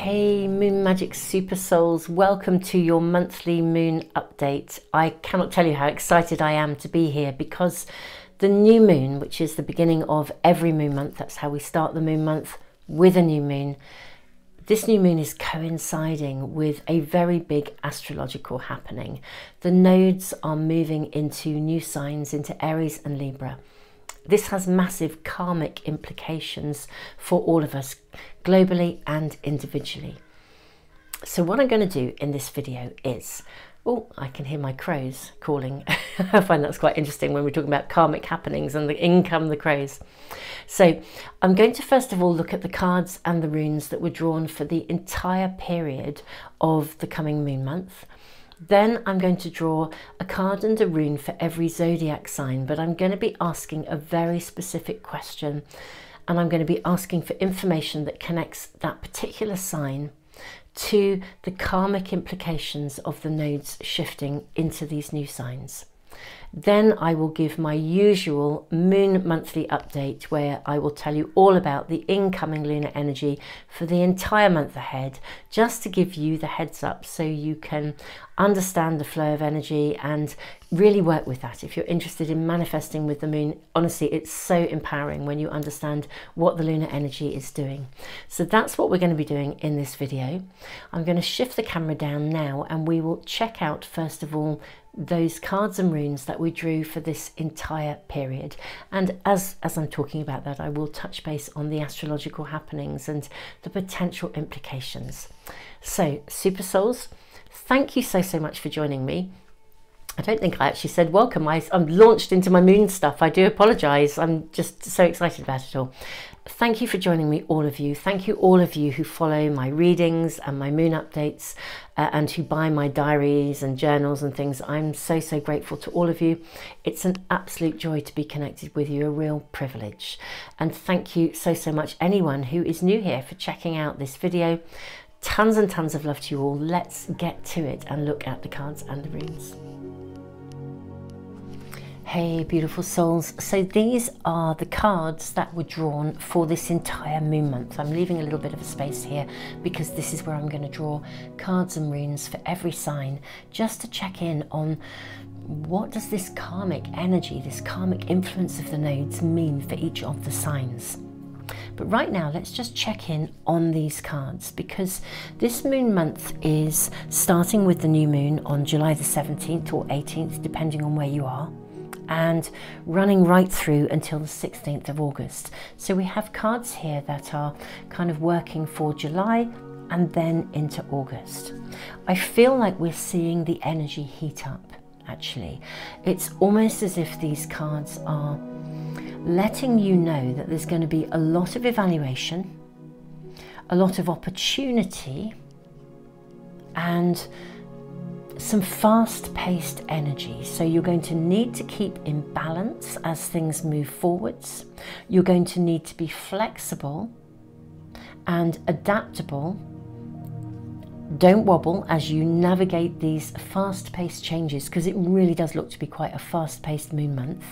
Hey Moon Magic Super Souls, welcome to your monthly moon update. I cannot tell you how excited I am to be here because the new moon, which is the beginning of every moon month, that's how we start the moon month with a new moon. This new moon is coinciding with a very big astrological happening. The nodes are moving into new signs, into Aries and Libra. This has massive karmic implications for all of us, globally and individually. So what I'm going to do in this video is, oh, I can hear my crows calling. I find that's quite interesting when we're talking about karmic happenings and in come the crows. So I'm going to first of all look at the cards and the runes that were drawn for the entire period of the coming moon month. Then I'm going to draw a card and a rune for every zodiac sign, but I'm going to be asking a very specific question, and I'm going to be asking for information that connects that particular sign to the karmic implications of the nodes shifting into these new signs. Then I will give my usual moon monthly update where I will tell you all about the incoming lunar energy for the entire month ahead, just to give you the heads up so you can understand the flow of energy and really work with that. If you're interested in manifesting with the moon, honestly, it's so empowering when you understand what the lunar energy is doing. So that's what we're going to be doing in this video. I'm going to shift the camera down now and we will check out first of all those cards and runes that we drew for this entire period. And as I'm talking about that, I will touch base on the astrological happenings and the potential implications. So, Super Souls, thank you so much for joining me. I don't think I actually said welcome. I'm launched into my moon stuff. I do apologise. I'm just so excited about it all. Thank you for joining me, all of you. Thank you, all of you who follow my readings and my moon updates and who buy my diaries and journals and things. I'm so grateful to all of you. It's an absolute joy to be connected with you, a real privilege. And thank you so much, anyone who is new here, for checking out this video. Tons and tons of love to you all. Let's get to it and look at the cards and the runes. Hey beautiful souls, so these are the cards that were drawn for this entire moon month. I'm leaving a little bit of a space here because this is where I'm going to draw cards and runes for every sign, just to check in on what does this karmic energy, this karmic influence of the nodes mean for each of the signs. But right now, let's just check in on these cards, because this moon month is starting with the new moon on July the 17th or 18th, depending on where you are, and running right through until the 16th of August. So we have cards here that are kind of working for July and then into August. I feel like we're seeing the energy heat up, actually. It's almost as if these cards are letting you know that there's going to be a lot of evaluation, a lot of opportunity, and some fast-paced energy. So you're going to need to keep in balance as things move forwards. You're going to need to be flexible and adaptable. Don't wobble as you navigate these fast-paced changes, because it really does look to be quite a fast-paced moon month.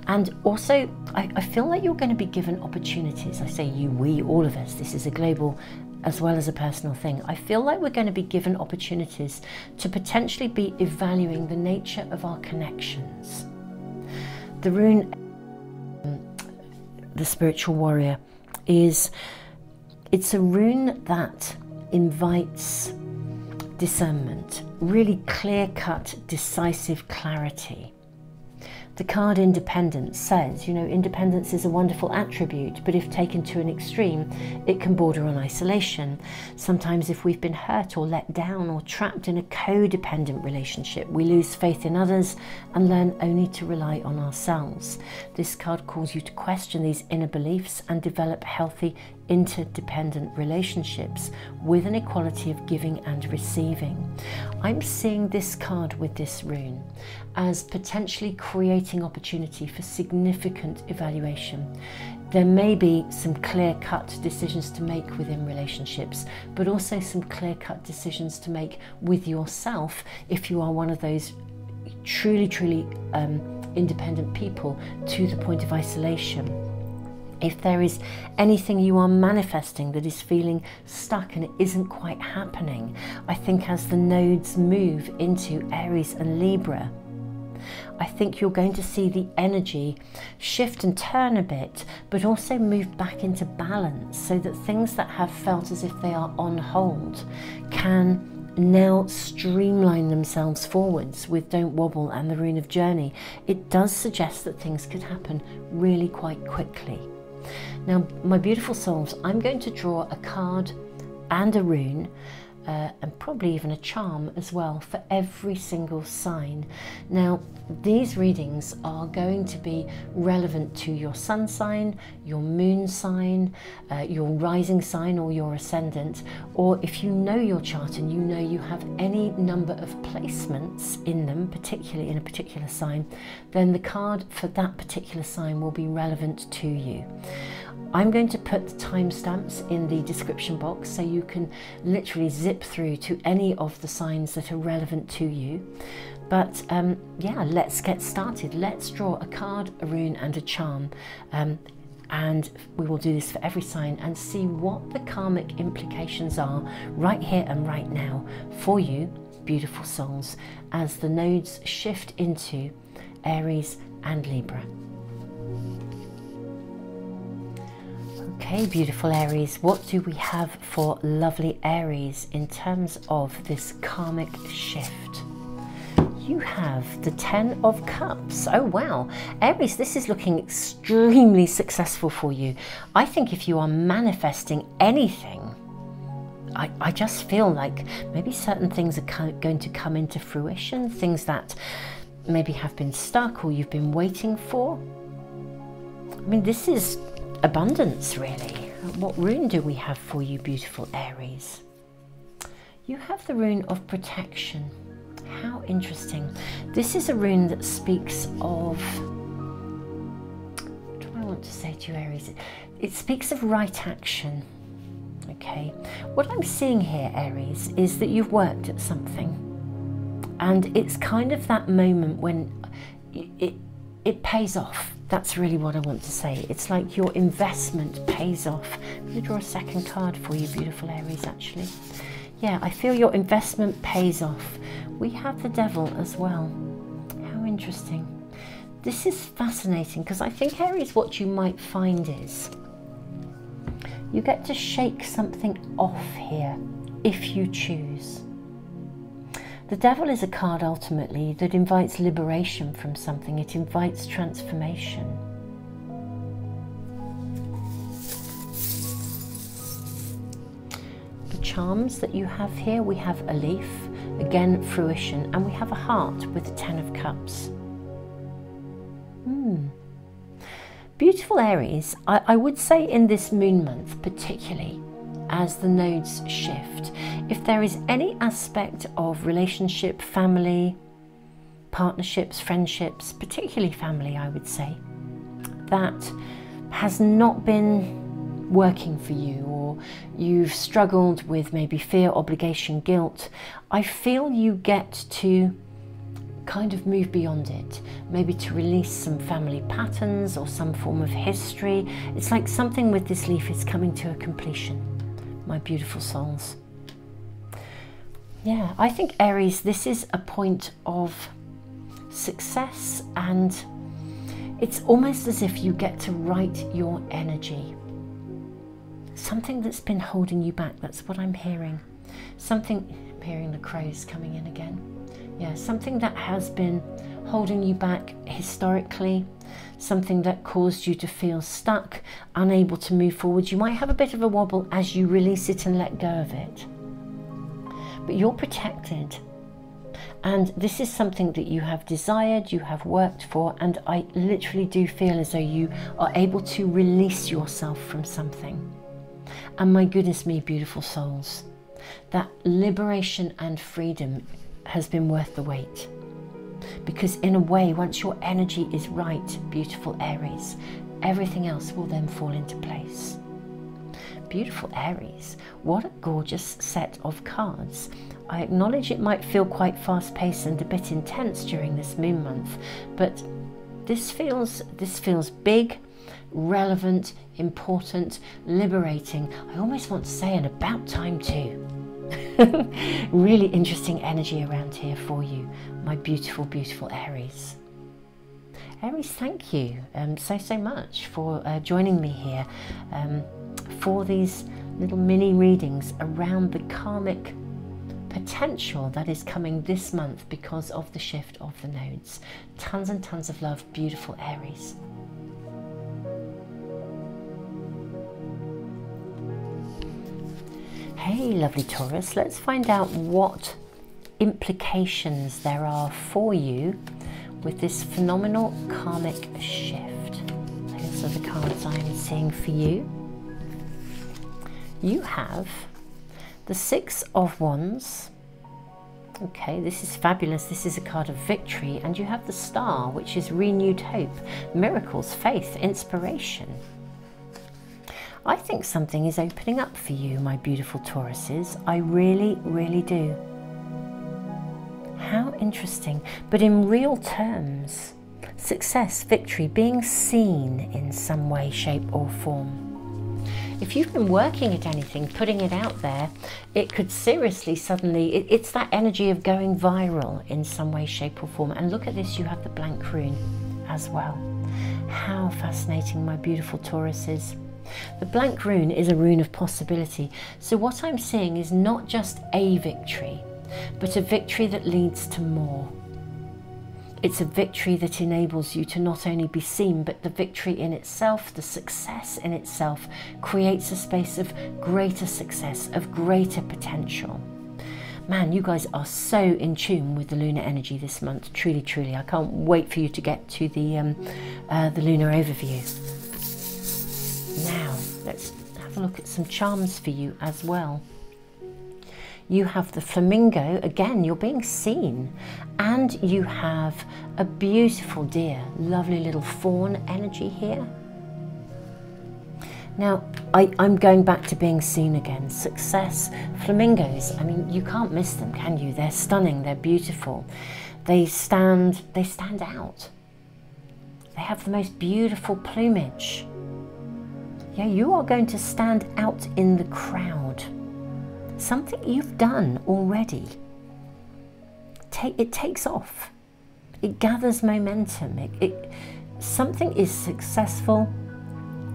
And also, I feel like you're going to be given opportunities. I say you, we, all of us. This is a global as well as a personal thing. I feel like we're going to be given opportunities to potentially be evaluating the nature of our connections. The rune, the spiritual warrior, it's a rune that invites discernment, really clear-cut, decisive clarity. The card Independence says, you know, independence is a wonderful attribute, but if taken to an extreme, it can border on isolation. Sometimes if we've been hurt or let down or trapped in a codependent relationship, we lose faith in others and learn only to rely on ourselves. This card calls you to question these inner beliefs and develop healthy, interdependent relationships with an equality of giving and receiving. I'm seeing this card with this rune as potentially creating opportunity for significant evaluation. There may be some clear-cut decisions to make within relationships, but also some clear-cut decisions to make with yourself if you are one of those truly independent people to the point of isolation. If there is anything you are manifesting that is feeling stuck and it isn't quite happening, I think as the nodes move into Aries and Libra, I think you're going to see the energy shift and turn a bit, but also move back into balance, so that things that have felt as if they are on hold can now streamline themselves forwards with Don't Wobble and the Rune of Journey. It does suggest that things could happen really quite quickly. Now, my beautiful souls, I'm going to draw a card and a rune, and probably even a charm as well, for every single sign. Now, these readings are going to be relevant to your sun sign, your moon sign, your rising sign or your ascendant, or if you know your chart and you know you have any number of placements in them, particularly in a particular sign, then the card for that particular sign will be relevant to you. I'm going to put the timestamps in the description box so you can literally zip through to any of the signs that are relevant to you. But yeah, let's get started. Let's draw a card, a rune and a charm. And we will do this for every sign and see what the karmic implications are right here and right now for you, beautiful souls, as the nodes shift into Aries and Libra. Okay, beautiful Aries, what do we have for lovely Aries in terms of this karmic shift? You have the 10 of Cups. Oh wow, Aries, this is looking extremely successful for you. I think if you are manifesting anything, I just feel like maybe certain things are going to come into fruition, things that maybe have been stuck or you've been waiting for. I mean, this is abundance, really. What rune do we have for you, beautiful Aries? You have the rune of protection. How interesting. This is a rune that speaks of, what do I want to say to you, Aries? It speaks of right action. Okay, what I'm seeing here, Aries, is that you've worked at something, and it's kind of that moment when it pays off. That's really what I want to say. It's like your investment pays off. I'm going to draw a second card for you, beautiful Aries, actually. Yeah, I feel your investment pays off. We have the Devil as well. How interesting. This is fascinating because I think, Aries, what you might find is you get to shake something off here if you choose. The Devil is a card ultimately that invites liberation from something. It invites transformation. The charms that you have here, we have a leaf, again fruition, and we have a heart with the 10 of Cups. Beautiful Aries, I would say in this moon month particularly, as the nodes shift, if there is any aspect of relationship, family, partnerships, friendships, particularly family, I would say, that has not been working for you, or you've struggled with maybe fear, obligation, guilt, I feel you get to kind of move beyond it, maybe to release some family patterns or some form of history. It's like something with this leaf is coming to a completion, my beautiful souls. Yeah, I think, Aries, this is a point of success, and it's almost as if you get to write your energy. Something that's been holding you back, that's what I'm hearing. Something, I'm hearing the crows coming in again. Yeah, something that has been holding you back historically, something that caused you to feel stuck, unable to move forward. You might have a bit of a wobble as you release it and let go of it. But you're protected. And this is something that you have desired, you have worked for, and I literally do feel as though you are able to release yourself from something. And my goodness me, beautiful souls, that liberation and freedom has been worth the wait. Because in a way, once your energy is right, beautiful Aries, everything else will then fall into place. Beautiful Aries, what a gorgeous set of cards. I acknowledge it might feel quite fast-paced and a bit intense during this moon month, but this feels big, relevant, important, liberating. I almost want to say an about time too. Really interesting energy around here for you, my beautiful, beautiful Aries. Aries, thank you so much for joining me here for these little mini readings around the karmic potential that is coming this month because of the shift of the nodes. Tons and tons of love, beautiful Aries. Hey, lovely Taurus, let's find out what implications there are for you with this phenomenal karmic shift. Those are the cards I'm seeing for you. You have the Six of Wands. Okay, this is fabulous. This is a card of victory. And you have the Star, which is renewed hope, miracles, faith, inspiration. I think something is opening up for you, my beautiful Tauruses. I really, really do. How interesting. But in real terms, success, victory, being seen in some way, shape or form. If you've been working at anything, putting it out there, it could seriously suddenly, it's that energy of going viral in some way, shape or form. And look at this, you have the blank rune as well. How fascinating, my beautiful Tauruses. The blank rune is a rune of possibility. So what I'm seeing is not just a victory, but a victory that leads to more. It's a victory that enables you to not only be seen, but the victory in itself, the success in itself, creates a space of greater success, of greater potential. Man, you guys are so in tune with the lunar energy this month. Truly, truly. I can't wait for you to get to the lunar overview. Now, let's have a look at some charms for you as well. You have the flamingo, again, you're being seen. And you have a beautiful deer, lovely little fawn energy here. Now, I'm going back to being seen again. Success, flamingos, I mean, you can't miss them, can you? They're stunning, they're beautiful. They stand out. They have the most beautiful plumage. Yeah, you are going to stand out in the crowd. Something you've done already. It takes off. It gathers momentum. Something is successful.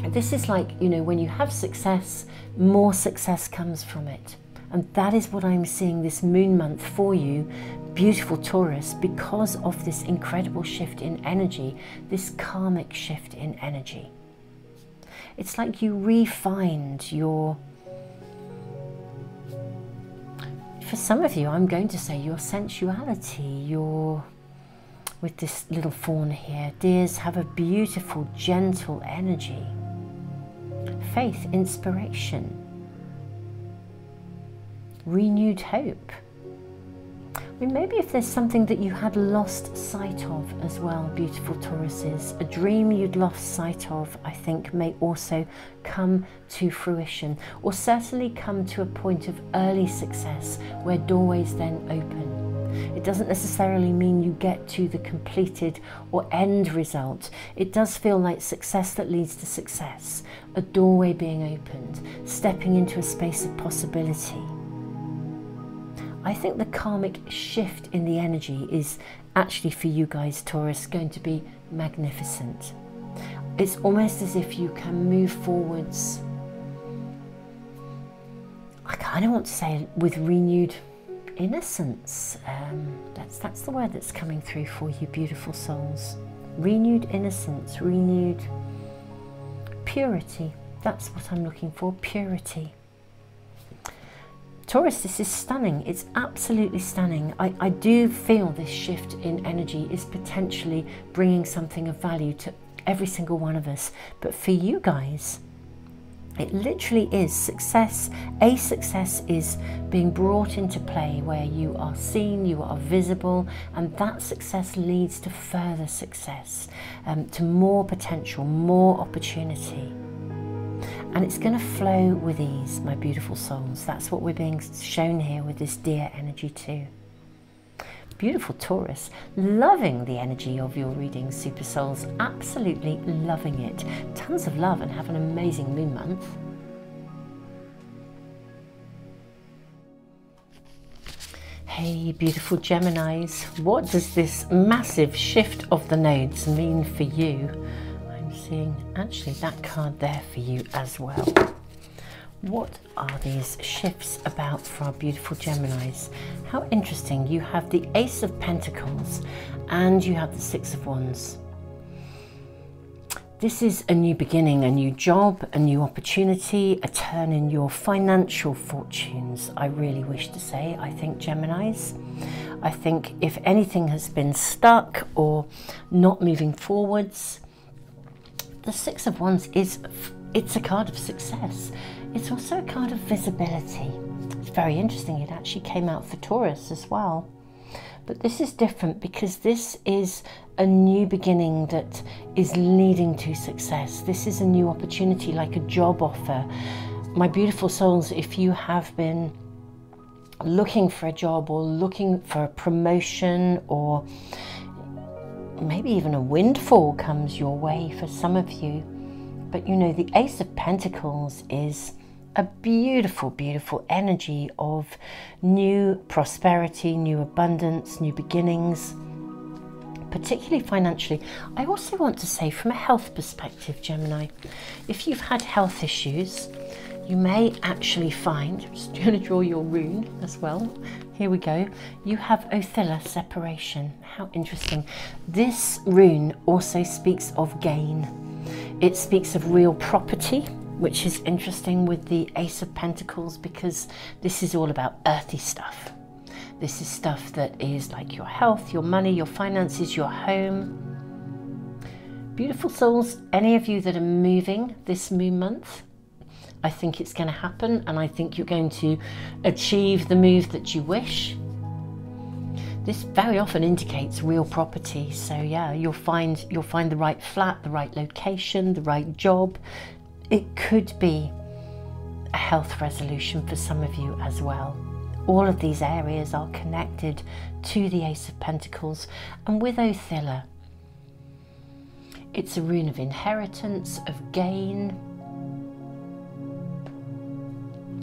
This is like, you know, when you have success, more success comes from it. And that is what I'm seeing this moon month for you, beautiful Taurus, because of this incredible shift in energy, this karmic shift in energy. It's like you refined your, for some of you, I'm going to say your sensuality, with this little fawn here. Deers have a beautiful, gentle energy. Faith, inspiration, renewed hope. I mean, maybe if there's something that you had lost sight of as well, beautiful Tauruses, a dream you'd lost sight of, I think may also come to fruition, or certainly come to a point of early success where doorways then open. It doesn't necessarily mean you get to the completed or end result. It does feel like success that leads to success, a doorway being opened, stepping into a space of possibility. I think the karmic shift in the energy is actually, for you guys, Taurus, going to be magnificent. It's almost as if you can move forwards, I kind of want to say with renewed innocence. That's the word that's coming through for you, beautiful souls. Renewed innocence, renewed purity. That's what I'm looking for, purity. Taurus, this is stunning. It's absolutely stunning. I do feel this shift in energy is potentially bringing something of value to every single one of us. But for you guys, it literally is success. A success is being brought into play where you are seen, you are visible, and that success leads to further success, to more potential, more opportunity. And it's going to flow with ease, my beautiful souls. That's what we're being shown here with this deer energy too. Beautiful Taurus, loving the energy of your reading, Super Souls, absolutely loving it. Tons of love and have an amazing moon month. Hey, beautiful Geminis, what does this massive shift of the nodes mean for you? I'm seeing actually that card there for you as well. What are these shifts about for our beautiful Geminis? How interesting. You have the Ace of Pentacles and you have the Six of Wands. This is a new beginning, a new job, a new opportunity, a turn in your financial fortunes, I really wish to say. I think, Geminis, I think if anything has been stuck or not moving forwards, the Six of Wands it's a card of success. It's also a card of visibility. It's very interesting. It actually came out for Taurus as well. But this is different because this is a new beginning that is leading to success. This is a new opportunity, like a job offer. My beautiful souls, if you have been looking for a job or looking for a promotion, or maybe even a windfall comes your way for some of you. But you know, the Ace of Pentacles is a beautiful, beautiful energy of new prosperity, new abundance, new beginnings, particularly financially. I also want to say, from a health perspective, Gemini, if you've had health issues, you may actually find, I'm just going to draw your rune as well. Here we go. You have Othilla, separation. How interesting. This rune also speaks of gain. It speaks of real property, which is interesting with the Ace of Pentacles, because this is all about earthy stuff. This is stuff that is like your health, your money, your finances, your home. Beautiful souls, any of you that are moving this moon month, I think it's going to happen, and I think you're going to achieve the move that you wish. This very often indicates real property. So yeah, you'll find the right flat, the right location, the right job. It could be a health resolution for some of you as well. All of these areas are connected to the Ace of Pentacles. And with Othilla, it's a rune of inheritance, of gain,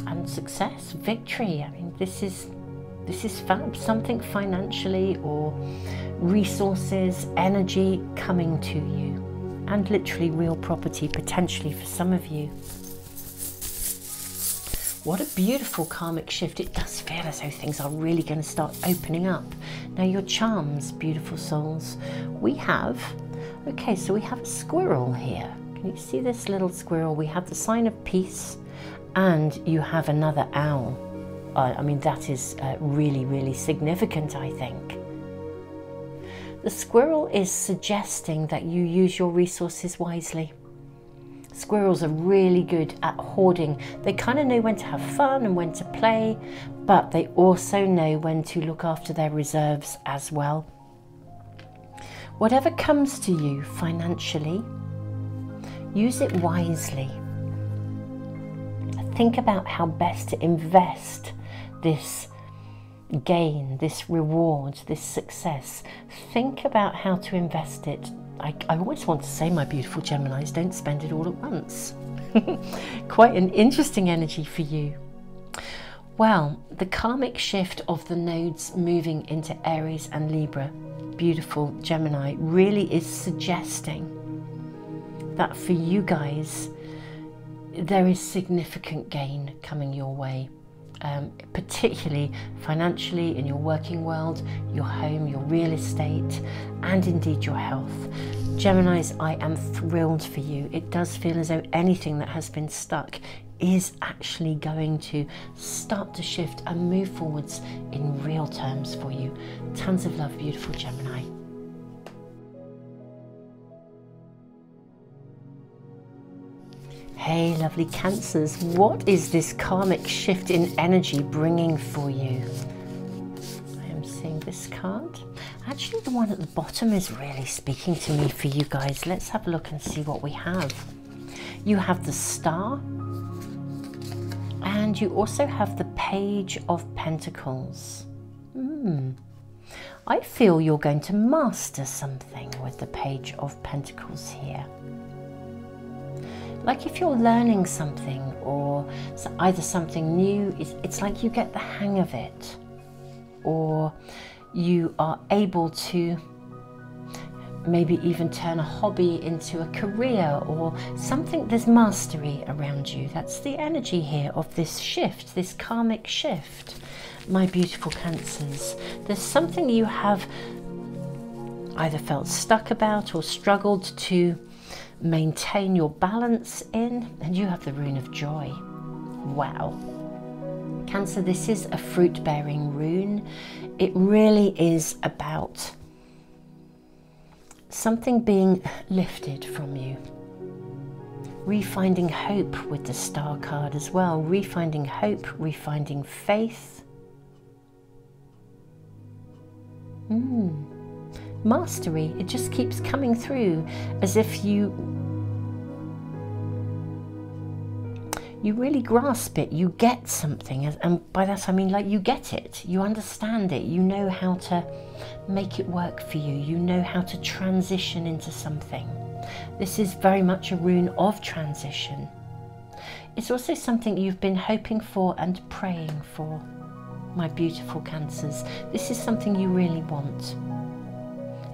and success, victory. I mean, this is fab, something financially or resources, energy coming to you. And literally real property, potentially for some of you. What a beautiful karmic shift. It does feel as though things are really going to start opening up. Now, your charms, beautiful souls, we have, okay, so we have a squirrel here. Can you see this little squirrel? We have the sign of peace, and you have another owl. I mean, that is really, really significant, I think. The squirrel is suggesting that you use your resources wisely. Squirrels are really good at hoarding. They kind of know when to have fun and when to play, but they also know when to look after their reserves as well. Whatever comes to you financially, use it wisely. Think about how best to invest this gain, this reward, this success. Think about how to invest it. I always want to say, my beautiful Geminis, don't spend it all at once. Quite an interesting energy for you. Well, the karmic shift of the nodes moving into Aries and Libra, beautiful Gemini, really is suggesting that for you guys, there is significant gain coming your way. Particularly financially, in your working world, your home, your real estate, and indeed your health. Geminis, I am thrilled for you. It does feel as though anything that has been stuck is actually going to start to shift and move forwards in real terms for you. Tons of love, beautiful Gemini. Hey, lovely Cancers, what is this karmic shift in energy bringing for you? I am seeing this card. Actually, the one at the bottom is really speaking to me for you guys. Let's have a look and see what we have. You have the Star, and you also have the Page of Pentacles. I feel you're going to master something with the Page of Pentacles here. Like if you're learning something or either something new, it's like you get the hang of it, or you are able to maybe even turn a hobby into a career or something. There's mastery around you. That's the energy here of this shift, this karmic shift, my beautiful Cancers. There's something you have either felt stuck about or struggled to maintain your balance in, and you have the rune of joy. Wow. Cancer, this is a fruit-bearing rune. It really is about something being lifted from you. Refinding hope with the Star card as well. Refinding hope, refinding faith. Mastery, it just keeps coming through as if you really grasp it, you get something, and by that I mean like you get it, you understand it, you know how to make it work for you, you know how to transition into something. This is very much a rune of transition. It's also something you've been hoping for and praying for, my beautiful Cancers. This is something you really want.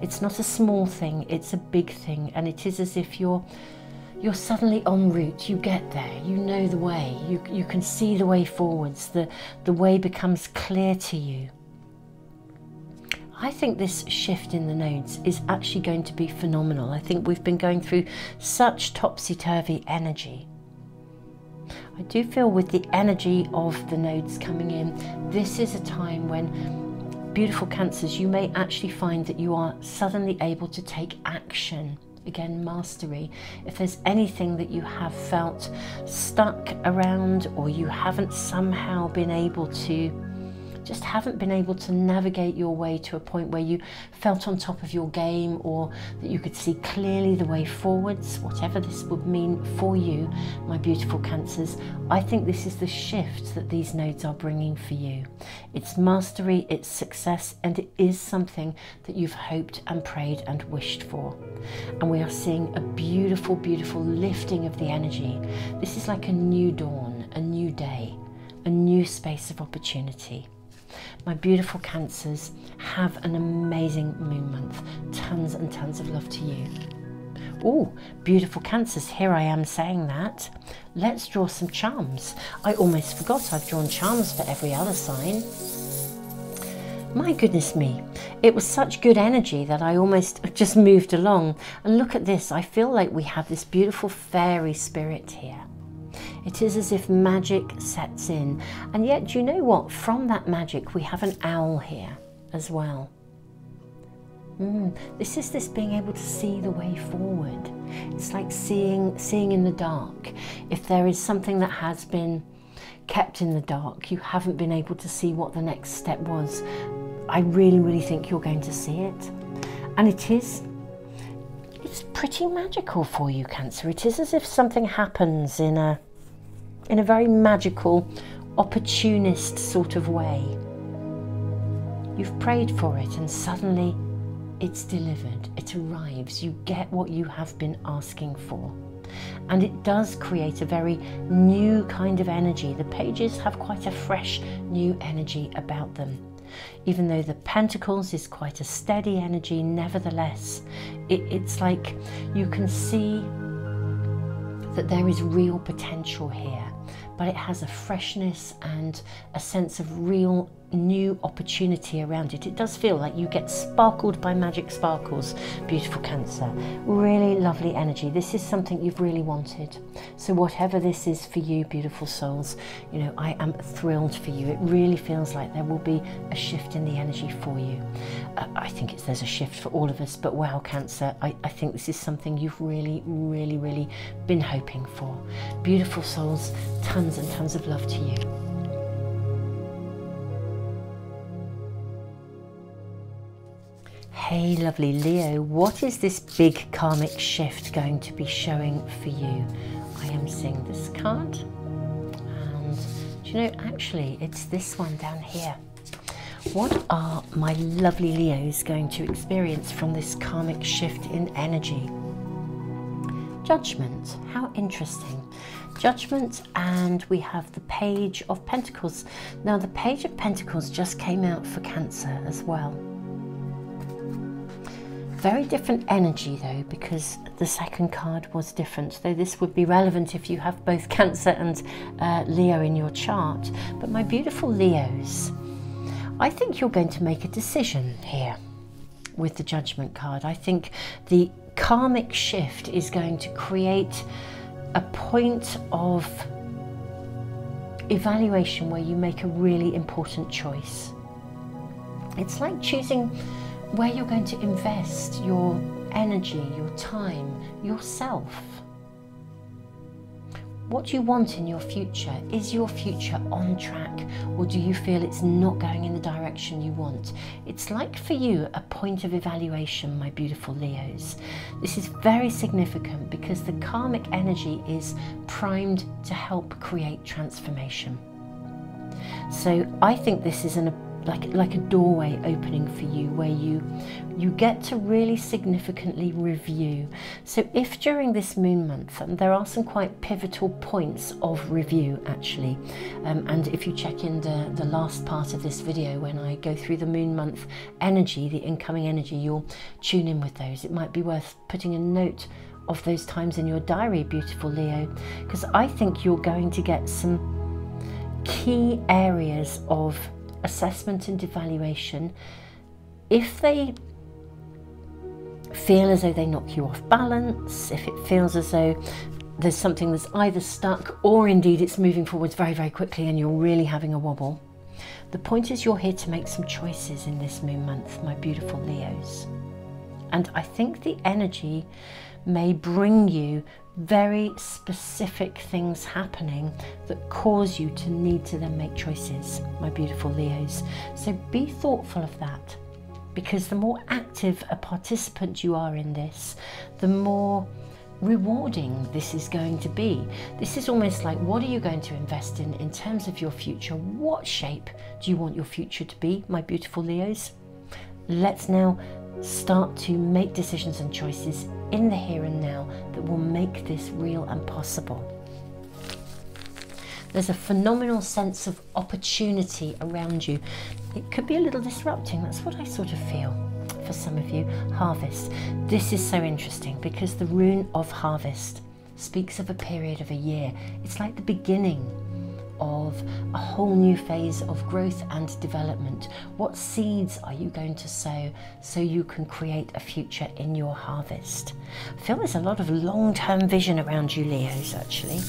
It's not a small thing, it's a big thing, and it is as if you're suddenly en route. You get there, you know the way, you can see the way forwards, the way becomes clear to you. I think this shift in the nodes is actually going to be phenomenal. I think we've been going through such topsy-turvy energy. I do feel with the energy of the nodes coming in, this is a time when, beautiful Cancers, you may actually find that you are suddenly able to take action. Again, mastery. If there's anything that you have felt stuck around, or you haven't somehow been able to, just haven't been able to navigate your way to a point where you felt on top of your game, or that you could see clearly the way forwards, whatever this would mean for you, my beautiful Cancers, I think this is the shift that these nodes are bringing for you. It's mastery, it's success, and it is something that you've hoped and prayed and wished for. And we are seeing a beautiful, beautiful lifting of the energy. This is like a new dawn, a new day, a new space of opportunity. My beautiful Cancers, have an amazing moon month. Tons and tons of love to you. Oh, beautiful Cancers, here I am saying that. Let's draw some charms. I almost forgot I've drawn charms for every other sign. My goodness me, it was such good energy that I almost just moved along. And look at this, I feel like we have this beautiful fairy spirit here. It is as if magic sets in, and yet, do you know what? From that magic, we have an owl here as well. This is this being able to see the way forward. It's like seeing in the dark. If there is something that has been kept in the dark, you haven't been able to see what the next step was, I really, really think you're going to see it. And it's pretty magical for you, Cancer. It is as if something happens in a very magical, opportunist sort of way. You've prayed for it and suddenly it's delivered, it arrives, you get what you have been asking for. And it does create a very new kind of energy. The pages have quite a fresh, new energy about them. Even though the Pentacles is quite a steady energy, nevertheless, it's like you can see that there is real potential here, but it has a freshness and a sense of real new opportunity around it. It does feel like you get sparkled by magic sparkles, beautiful Cancer. Really lovely energy. This is something you've really wanted. So whatever this is for you, beautiful souls, you know, I am thrilled for you. It really feels like there will be a shift in the energy for you. I think there's a shift for all of us, but wow, Cancer, I think this is something you've really, really, really been hoping for. Beautiful souls, tons and tons of love to you. Hey lovely Leo, what is this big karmic shift going to be showing for you? I am seeing this card, and do you know, actually it's this one down here. What are my lovely Leos going to experience from this karmic shift in energy? Judgment. How interesting. Judgment, and we have the Page of Pentacles. Now the Page of Pentacles just came out for Cancer as well. Very different energy though, because the second card was different, though this would be relevant if you have both Cancer and Leo in your chart. But my beautiful Leos, I think you're going to make a decision here with the Judgment card. I think the karmic shift is going to create a point of evaluation where you make a really important choice. It's like choosing where you're going to invest your energy, your time, yourself. What do you want in your future? Is your future on track, or do you feel it's not going in the direction you want? It's like for you a point of evaluation, my beautiful Leos. This is very significant because the karmic energy is primed to help create transformation. So I think this is like a doorway opening for you, where you get to really significantly review. So if during this moon month, there are some quite pivotal points of review actually, and if you check in the last part of this video when I go through the moon month energy, the incoming energy, you'll tune in with those. It might be worth putting a note of those times in your diary, beautiful Leo, because I think you're going to get some key areas of assessment and evaluation. If they feel as though they knock you off balance, if it feels as though there's something that's either stuck or indeed it's moving forwards very, very quickly and you're really having a wobble, the point is you're here to make some choices in this moon month, my beautiful Leos. And I think the energy may bring you very specific things happening that cause you to need to then make choices, my beautiful Leos. So be thoughtful of that, because the more active a participant you are in this, the more rewarding this is going to be. This is almost like, what are you going to invest in terms of your future? What shape do you want your future to be, my beautiful Leos? Let's now start to make decisions and choices in the here and now that will make this real and possible. There's a phenomenal sense of opportunity around you. It could be a little disrupting. That's what I sort of feel for some of you. Harvest. This is so interesting because the rune of harvest speaks of a period of a year. It's like the beginning of a whole new phase of growth and development. What seeds are you going to sow so you can create a future in your harvest? I feel there's a lot of long-term vision around you, Leos, actually.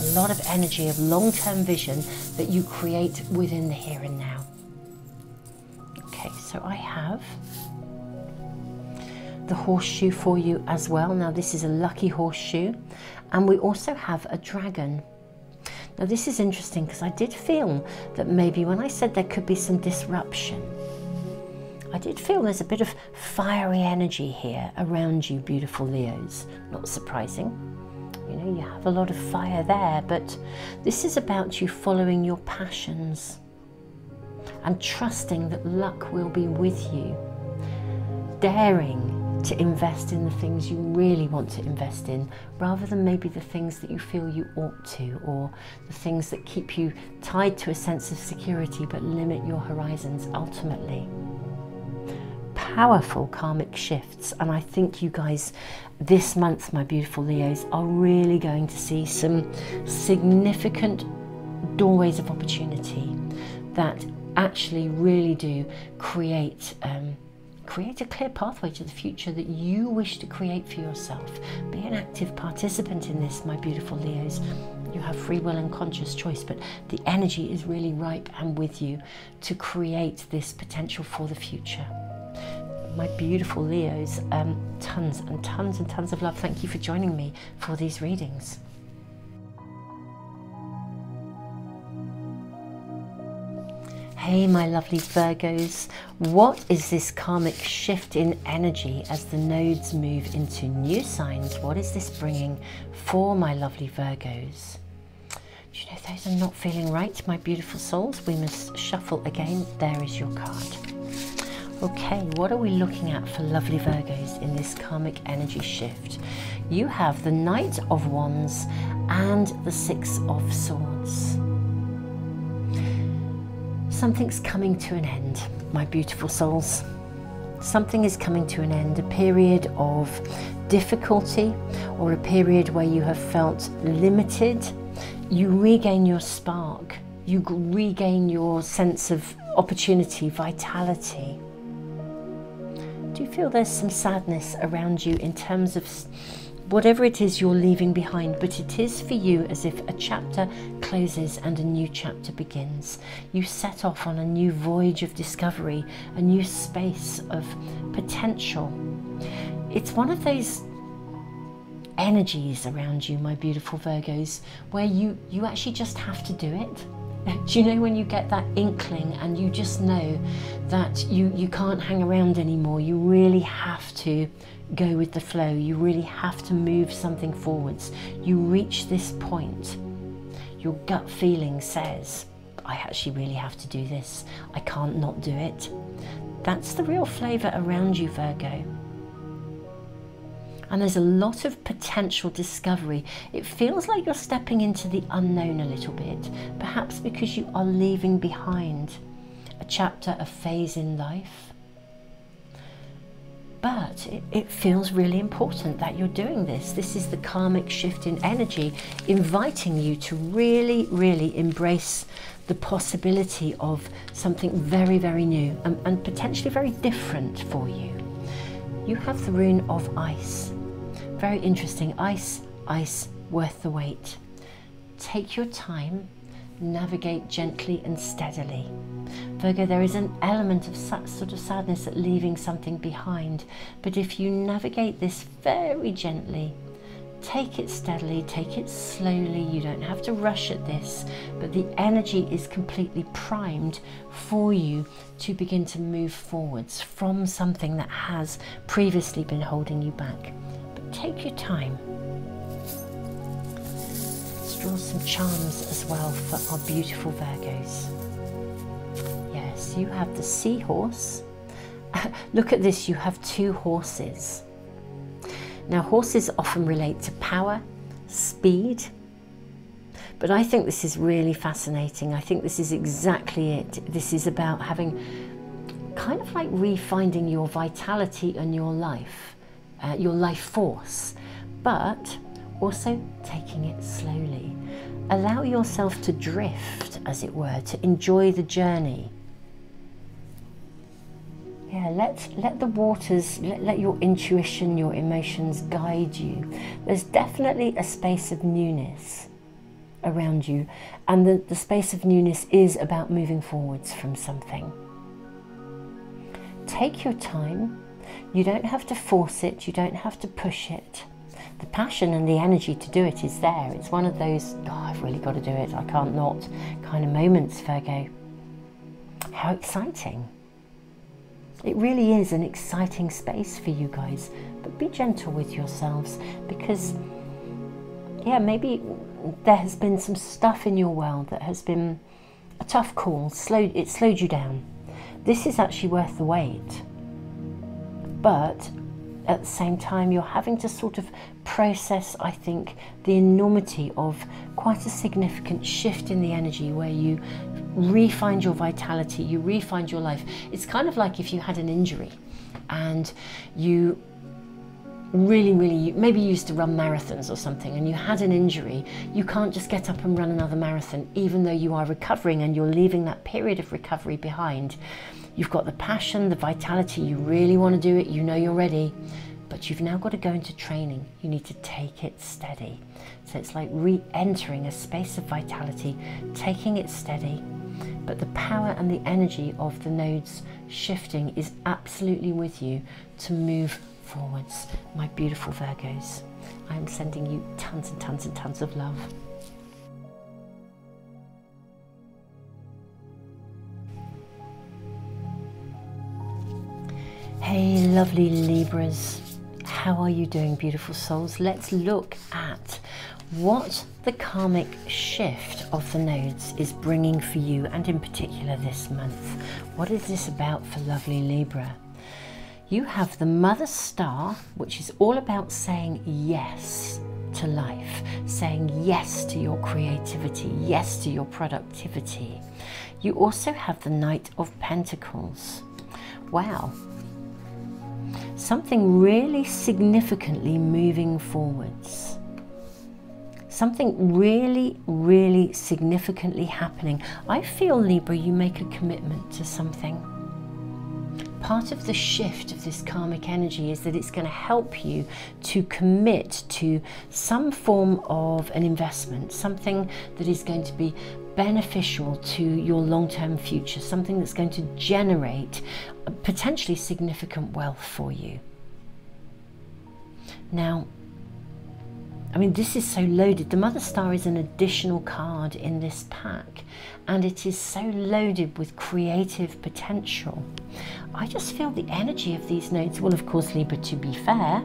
A lot of energy of long-term vision that you create within the here and now. Okay, so I have the horseshoe for you as well. Now this is a lucky horseshoe, and we also have a dragon. Now this is interesting because I did feel that maybe when I said there could be some disruption, I did feel there's a bit of fiery energy here around you, beautiful Leos. Not surprising. You know, you have a lot of fire there, but this is about you following your passions and trusting that luck will be with you, daring to invest in the things you really want to invest in, rather than maybe the things that you feel you ought to, or the things that keep you tied to a sense of security but limit your horizons ultimately. Powerful karmic shifts, and I think you guys this month, my beautiful Leos, are really going to see some significant doorways of opportunity that actually really do create a clear pathway to the future that you wish to create for yourself. Be an active participant in this, my beautiful Leos. You have free will and conscious choice, but the energy is really ripe and with you to create this potential for the future. My beautiful Leos, tons and tons and tons of love. Thank you for joining me for these readings. Hey my lovely Virgos, what is this karmic shift in energy as the nodes move into new signs? What is this bringing for my lovely Virgos? Do you know those are not feeling right, my beautiful souls? We must shuffle again. There is your card. Okay, what are we looking at for lovely Virgos in this karmic energy shift? You have the Knight of Wands and the Six of Swords. Something's coming to an end, my beautiful souls. Something is coming to an end, a period of difficulty or a period where you have felt limited. You regain your spark, you regain your sense of opportunity, vitality. Do you feel there's some sadness around you in terms of whatever it is you're leaving behind, but it is for you as if a chapter closes and a new chapter begins. You set off on a new voyage of discovery, a new space of potential. It's one of those energies around you, my beautiful Virgos, where you actually just have to do it. Do you know when you get that inkling and you just know that you can't hang around anymore? You really have to go with the flow. You really have to move something forwards. You reach this point. Your gut feeling says, I actually really have to do this. I can't not do it. That's the real flavour around you, Virgo. And there's a lot of potential discovery. It feels like you're stepping into the unknown a little bit, perhaps because you are leaving behind a chapter, a phase in life. But it feels really important that you're doing this. This is the karmic shift in energy, inviting you to really, really embrace the possibility of something very, very new and potentially very different for you. You have the rune of ice. Very interesting. Ice, ice, worth the wait. Take your time, navigate gently and steadily. Virgo, there is an element of sort of sadness at leaving something behind, but if you navigate this very gently, take it steadily, take it slowly, you don't have to rush at this, but the energy is completely primed for you to begin to move forwards from something that has previously been holding you back. Take your time. Let's draw some charms as well for our beautiful Virgos. Yes, you have the seahorse. Look at this, you have two horses. Now, horses often relate to power, speed, but I think this is really fascinating. I think this is exactly it. This is about having kind of like refinding your vitality and your life force, but also taking it slowly. Allow yourself to drift, as it were, to enjoy the journey. Yeah, let the waters, let your intuition, your emotions guide you. There's definitely a space of newness around you, and the space of newness is about moving forwards from something. Take your time. You don't have to force it, you don't have to push it. The passion and the energy to do it is there. It's one of those, oh, I've really got to do it, I can't not kind of moments, Virgo. How exciting. It really is an exciting space for you guys, but be gentle with yourselves because, yeah, maybe there has been some stuff in your world that has been a tough call, it slowed you down. This is actually worth the wait. But at the same time, you're having to sort of process, I think, the enormity of quite a significant shift in the energy where you re-find your vitality, you re-find your life. It's kind of like if you had an injury and you really, maybe you used to run marathons or something and you had an injury, you can't just get up and run another marathon, even though you are recovering and you're leaving that period of recovery behind. You've got the passion, the vitality, you really want to do it, you know you're ready, but you've now got to go into training. You need to take it steady. So it's like re-entering a space of vitality, taking it steady, but the power and the energy of the nodes shifting is absolutely with you to move forwards. My beautiful Virgos, I am sending you tons and tons and tons of love. Hey lovely Libras, how are you doing, beautiful souls? Let's look at what the karmic shift of the nodes is bringing for you, and in particular this month. What is this about for lovely Libra? You have the Mother Star, which is all about saying yes to life, saying yes to your creativity, yes to your productivity. You also have the Knight of Pentacles. Wow. Something really significantly moving forwards. Something really, really significantly happening. I feel, Libra, you make a commitment to something. Part of the shift of this karmic energy is that it's going to help you to commit to some form of an investment, something that is going to be beneficial to your long-term future, something that's going to generate potentially significant wealth for you. Now, I mean, this is so loaded. The Mother Star is an additional card in this pack, and it is so loaded with creative potential. I just feel the energy of these nodes. Well, of course, Libra, to be fair,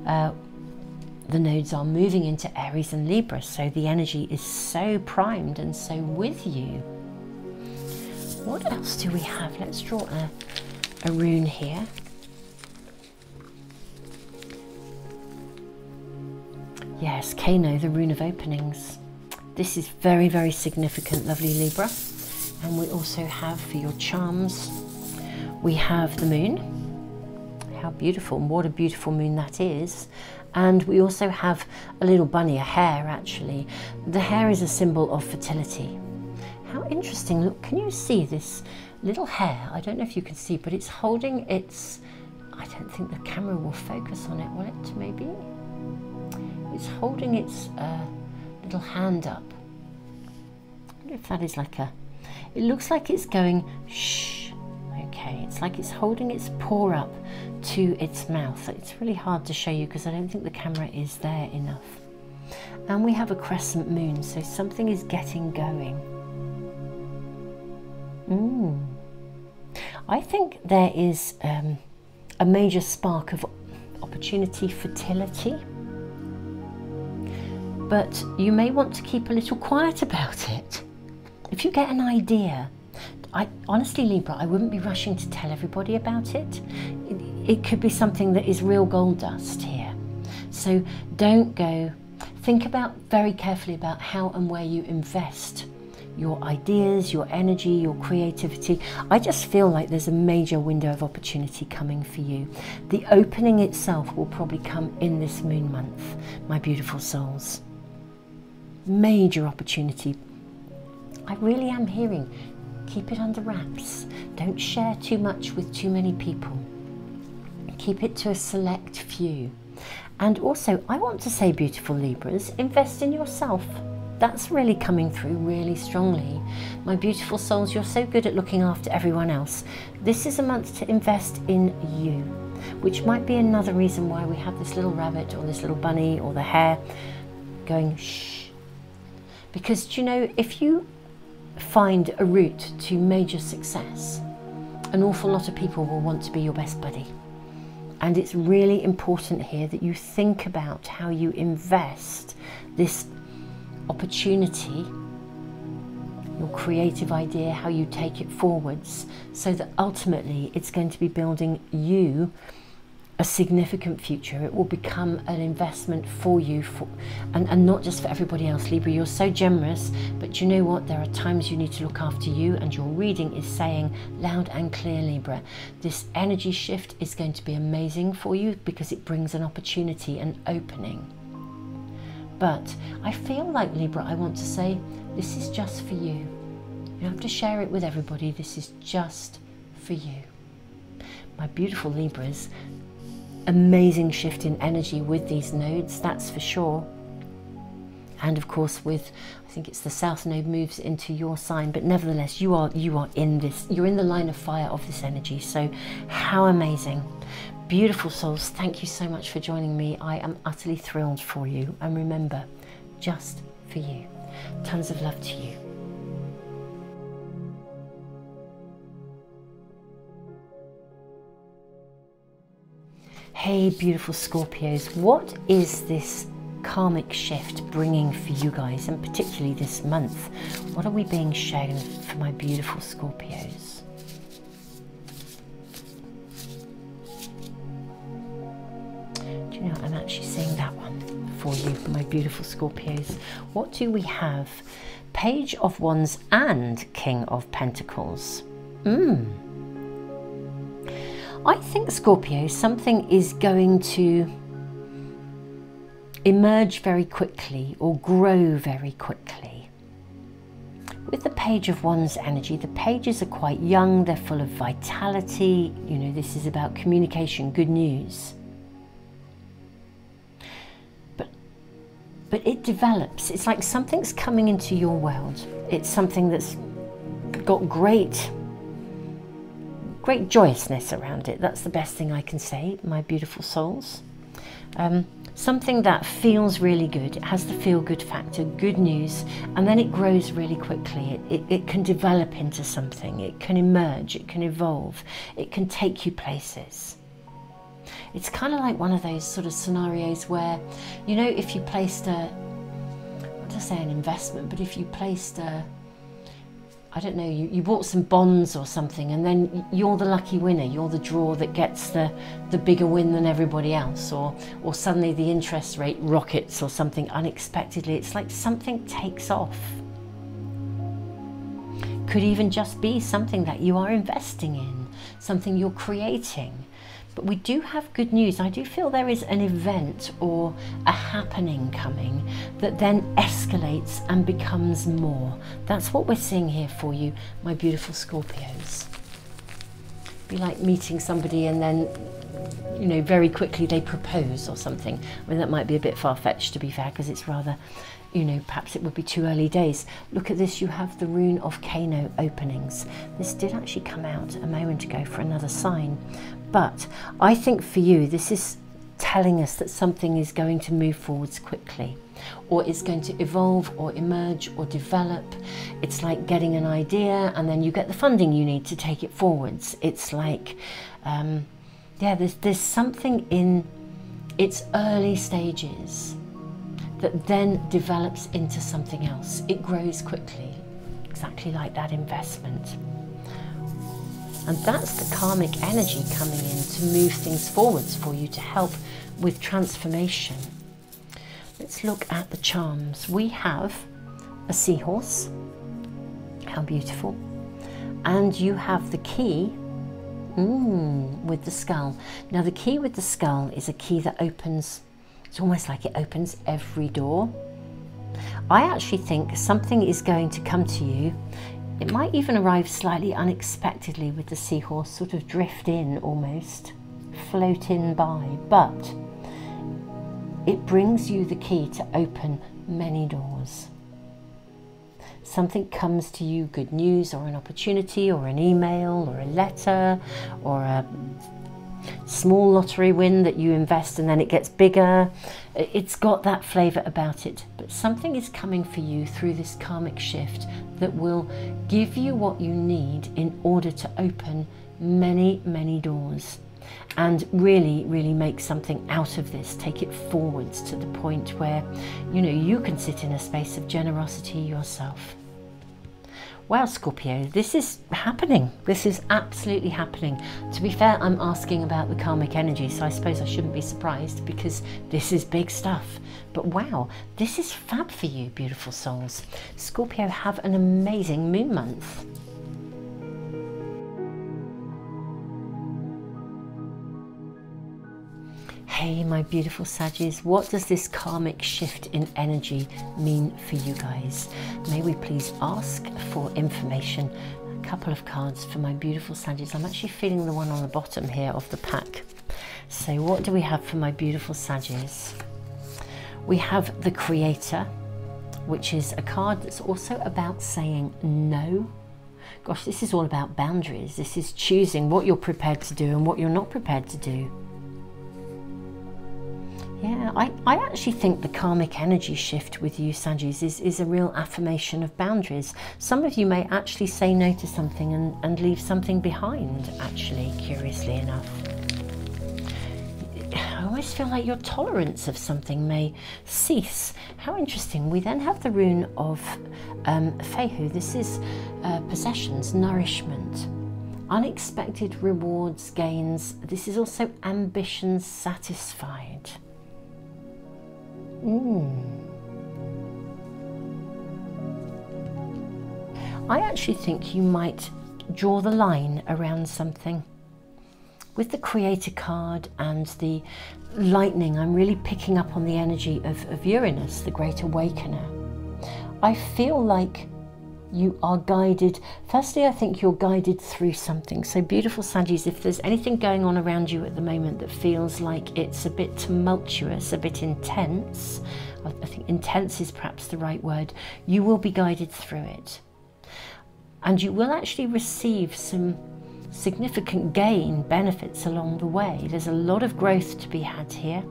the nodes are moving into Aries and Libra, so the energy is so primed and so with you. What else do we have? Let's draw a rune here. Yes, Kano, the rune of openings. This is very, very significant, lovely Libra. And we also have, for your charms, we have the moon. How beautiful, and what a beautiful moon that is. And we also have a little bunny, a hare actually. The hare is a symbol of fertility. How interesting, look, can you see this little hare? I don't know if you can see, but it's holding its, I don't think the camera will focus on it, will it, maybe? It's holding its little hand up. I wonder if that is like a, it looks like it's going shh. Okay, it's like it's holding its paw up to its mouth. It's really hard to show you because I don't think the camera is there enough. And we have a crescent moon, so something is getting going. I think there is a major spark of opportunity, fertility. But you may want to keep a little quiet about it. If you get an idea, honestly, Libra, I wouldn't be rushing to tell everybody about it. It could be something that is real gold dust here. So don't go, think about very carefully about how and where you invest your ideas, your energy, your creativity. I just feel like there's a major window of opportunity coming for you. The opening itself will probably come in this moon month, my beautiful souls. Major opportunity. I really am hearing, keep it under wraps. Don't share too much with too many people. Keep it to a select few. And also, I want to say, beautiful Libras, invest in yourself. That's really coming through really strongly. My beautiful souls, you're so good at looking after everyone else. This is a month to invest in you, which might be another reason why we have this little rabbit or this little bunny or the hare going shh. Because, do you know, if you find a route to major success, an awful lot of people will want to be your best buddy. And it's really important here that you think about how you invest this opportunity, your creative idea, how you take it forwards, so that ultimately it's going to be building you a significant future. It will become an investment for you, and not just for everybody else. Libra, you're so generous, but you know what? There are times you need to look after you, and your reading is saying loud and clear, Libra, this energy shift is going to be amazing for you because it brings an opportunity, an opening. But I feel like, Libra, I want to say, this is just for you. You don't have to share it with everybody. This is just for you. My beautiful Libras, amazing shift in energy with these nodes, that's for sure. And of course with, I think it's the South node moves into your sign, but nevertheless you are in this, you're in the line of fire of this energy. So how amazing. Beautiful souls, thank you so much for joining me. I am utterly thrilled for you, and remember, just for you. Tons of love to you. Hey beautiful Scorpios, what is this karmic shift bringing for you guys, and particularly this month? What are we being shown for my beautiful Scorpios? Do you know, I'm actually seeing that one for you, my beautiful Scorpios. What do we have? Page of Wands and King of Pentacles. I think, Scorpio, something is going to emerge very quickly or grow very quickly. With the Page of Wands energy, the pages are quite young, they're full of vitality. You know, this is about communication, good news. But it develops. It's like something's coming into your world. It's something that's got great joyousness around it. That's the best thing I can say, my beautiful souls. Something that feels really good. It has the feel-good factor, good news, and then it grows really quickly. It can develop into something. It can emerge. It can evolve. It can take you places. It's kind of like one of those sort of scenarios where, you know, if you placed not to say an investment, but if you placed I don't know, you bought some bonds or something, and then you're the lucky winner, you're the draw that gets the bigger win than everybody else, or suddenly the interest rate rockets or something unexpectedly. It's like something takes off. Could even just be something that you are investing in, something you're creating. But we do have good news. I do feel there is an event or a happening coming that then escalates and becomes more. That's what we're seeing here for you, my beautiful Scorpios. Be like meeting somebody and then, you know, very quickly they propose or something. I mean, that might be a bit far-fetched, to be fair, because it's rather, you know, perhaps it would be too early days. Look at this, you have the Rune of Kano openings. This did actually come out a moment ago for another sign. But I think for you, this is telling us that something is going to move forwards quickly, or it's going to evolve or emerge or develop. It's like getting an idea and then you get the funding you need to take it forwards. It's like, yeah, there's something in its early stages that then develops into something else. It grows quickly, exactly like that investment. And that's the karmic energy coming in to move things forwards for you, to help with transformation. Let's look at the charms. We have a seahorse. How beautiful. And you have the key with the skull. Now the key with the skull is a key that opens, it's almost like it opens every door. I actually think something is going to come to you. It might even arrive slightly unexpectedly with the seahorse, sort of drift in almost, float in by, but it brings you the key to open many doors. Something comes to you, good news or an opportunity or an email or a letter or a small lottery win that you invest and then it gets bigger. It's got that flavour about it, but something is coming for you through this karmic shift that will give you what you need in order to open many doors and really make something out of this, take it forwards to the point where, you know, you can sit in a space of generosity yourself. Wow, Scorpio, this is happening. This is absolutely happening. To be fair, I'm asking about the karmic energy, so I suppose I shouldn't be surprised because this is big stuff. But wow, this is fab for you, beautiful souls. Scorpio, have an amazing moon month. Hey, my beautiful Saggies, what does this karmic shift in energy mean for you guys? May we please ask for information? A couple of cards for my beautiful Saggies. I'm actually feeling the one on the bottom here of the pack. So what do we have for my beautiful Saggies? We have the Creator, which is a card that's also about saying no. Gosh, this is all about boundaries. This is choosing what you're prepared to do and what you're not prepared to do. Yeah, I actually think the karmic energy shift with you, Saggies, is a real affirmation of boundaries. Some of you may actually say no to something and leave something behind, actually, curiously enough. I almost almost feel like your tolerance of something may cease. How interesting. We then have the rune of Fehu. This is possessions, nourishment, unexpected rewards, gains. This is also ambitions satisfied. I actually think you might draw the line around something. With the Creator card and the lightning, I'm really picking up on the energy of Uranus, the Great Awakener. I feel like you are guided. Firstly, I think you're guided through something. So beautiful Saggies, if there's anything going on around you at the moment that feels like it's a bit tumultuous, a bit intense, I think intense is perhaps the right word, you will be guided through it. And you will actually receive some significant gain, benefits along the way. There's a lot of growth to be had here.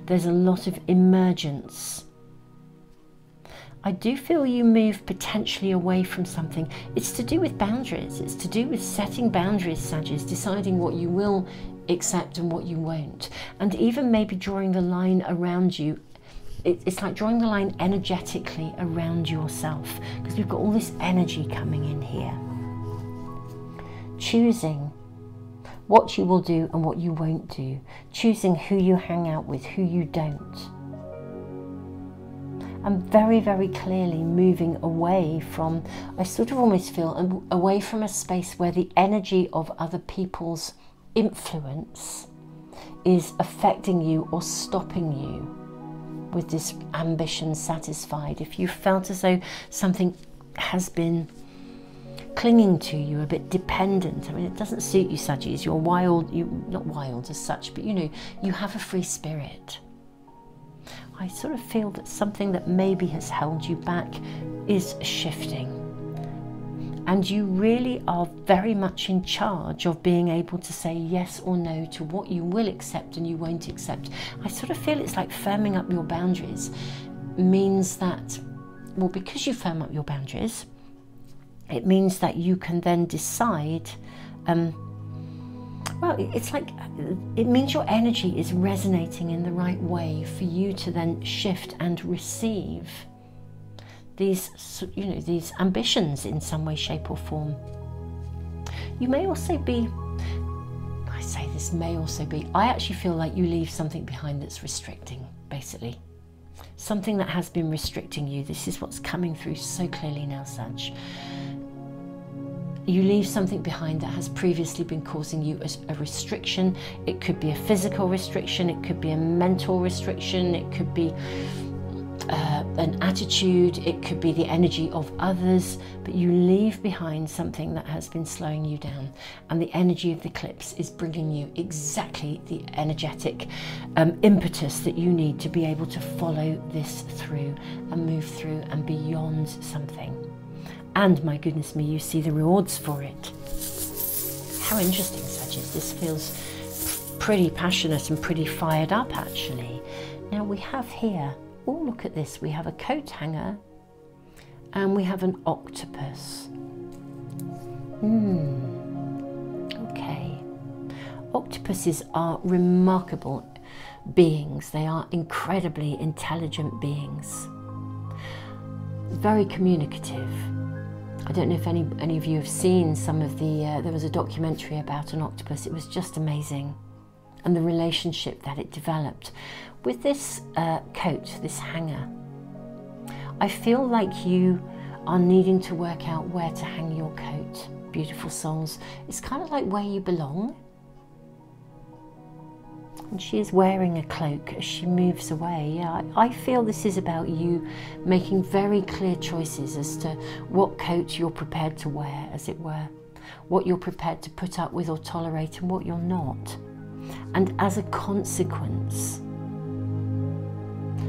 There's a lot of emergence. I do feel you move potentially away from something. It's to do with boundaries. It's to do with setting boundaries, Saggies, deciding what you will accept and what you won't. And even maybe drawing the line around you. It's like drawing the line energetically around yourself, because we've got all this energy coming in here. Choosing what you will do and what you won't do. Choosing who you hang out with, who you don't. And very, very clearly moving away from, I sort of almost feel, away from a space where the energy of other people's influence is affecting you or stopping you with this ambition satisfied. If you felt as though something has been clinging to you, a bit dependent, I mean, it doesn't suit you, Saggies. You're wild, not wild as such, but you know, you have a free spirit. I sort of feel that something that maybe has held you back is shifting. And you really are very much in charge of being able to say yes or no to what you will accept and you won't accept. I sort of feel it's like firming up your boundaries means that, well, because you firm up your boundaries, it means that you can then decide, well, it's like, it means your energy is resonating in the right way for you to then shift and receive these, you know, these ambitions in some way, shape or form. You may also be, I say this may also be, I actually feel like you leave something behind that's restricting, basically. Something that has been restricting you. This is what's coming through so clearly now, Sag. You leave something behind that has previously been causing you a restriction. It could be a physical restriction, it could be a mental restriction, it could be an attitude, it could be the energy of others, but you leave behind something that has been slowing you down, and the energy of the eclipse is bringing you exactly the energetic impetus that you need to be able to follow this through and move through and beyond something. And my goodness me, you see the rewards for it. How interesting, Sagittarius. This feels pretty passionate and pretty fired up, actually. Now we have here, oh, look at this. We have a coat hanger and we have an octopus. Okay. Octopuses are remarkable beings. They are incredibly intelligent beings. Very communicative. I don't know if any of you have seen some of the, there was a documentary about an octopus. It was just amazing. And the relationship that it developed. With this coat, this hanger, I feel like you are needing to work out where to hang your coat, beautiful souls. It's kind of like where you belong. And she is wearing a cloak as she moves away. Yeah, I feel this is about you making very clear choices as to what coat you're prepared to wear, as it were, what you're prepared to put up with or tolerate and what you're not. And as a consequence,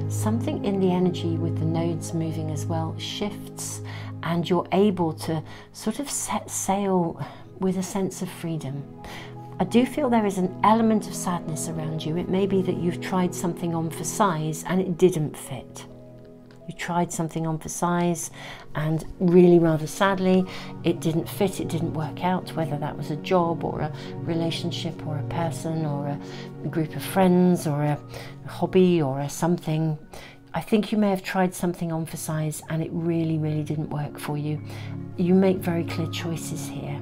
something in the energy with the nodes moving as well shifts, and you're able to sort of set sail with a sense of freedom. I do feel there is an element of sadness around you. It may be that you've tried something on for size and it didn't fit. You tried something on for size, and really rather sadly, it didn't fit, it didn't work out, whether that was a job or a relationship or a person or a group of friends or a hobby or a something. I think you may have tried something on for size and it really, really didn't work for you. You make very clear choices here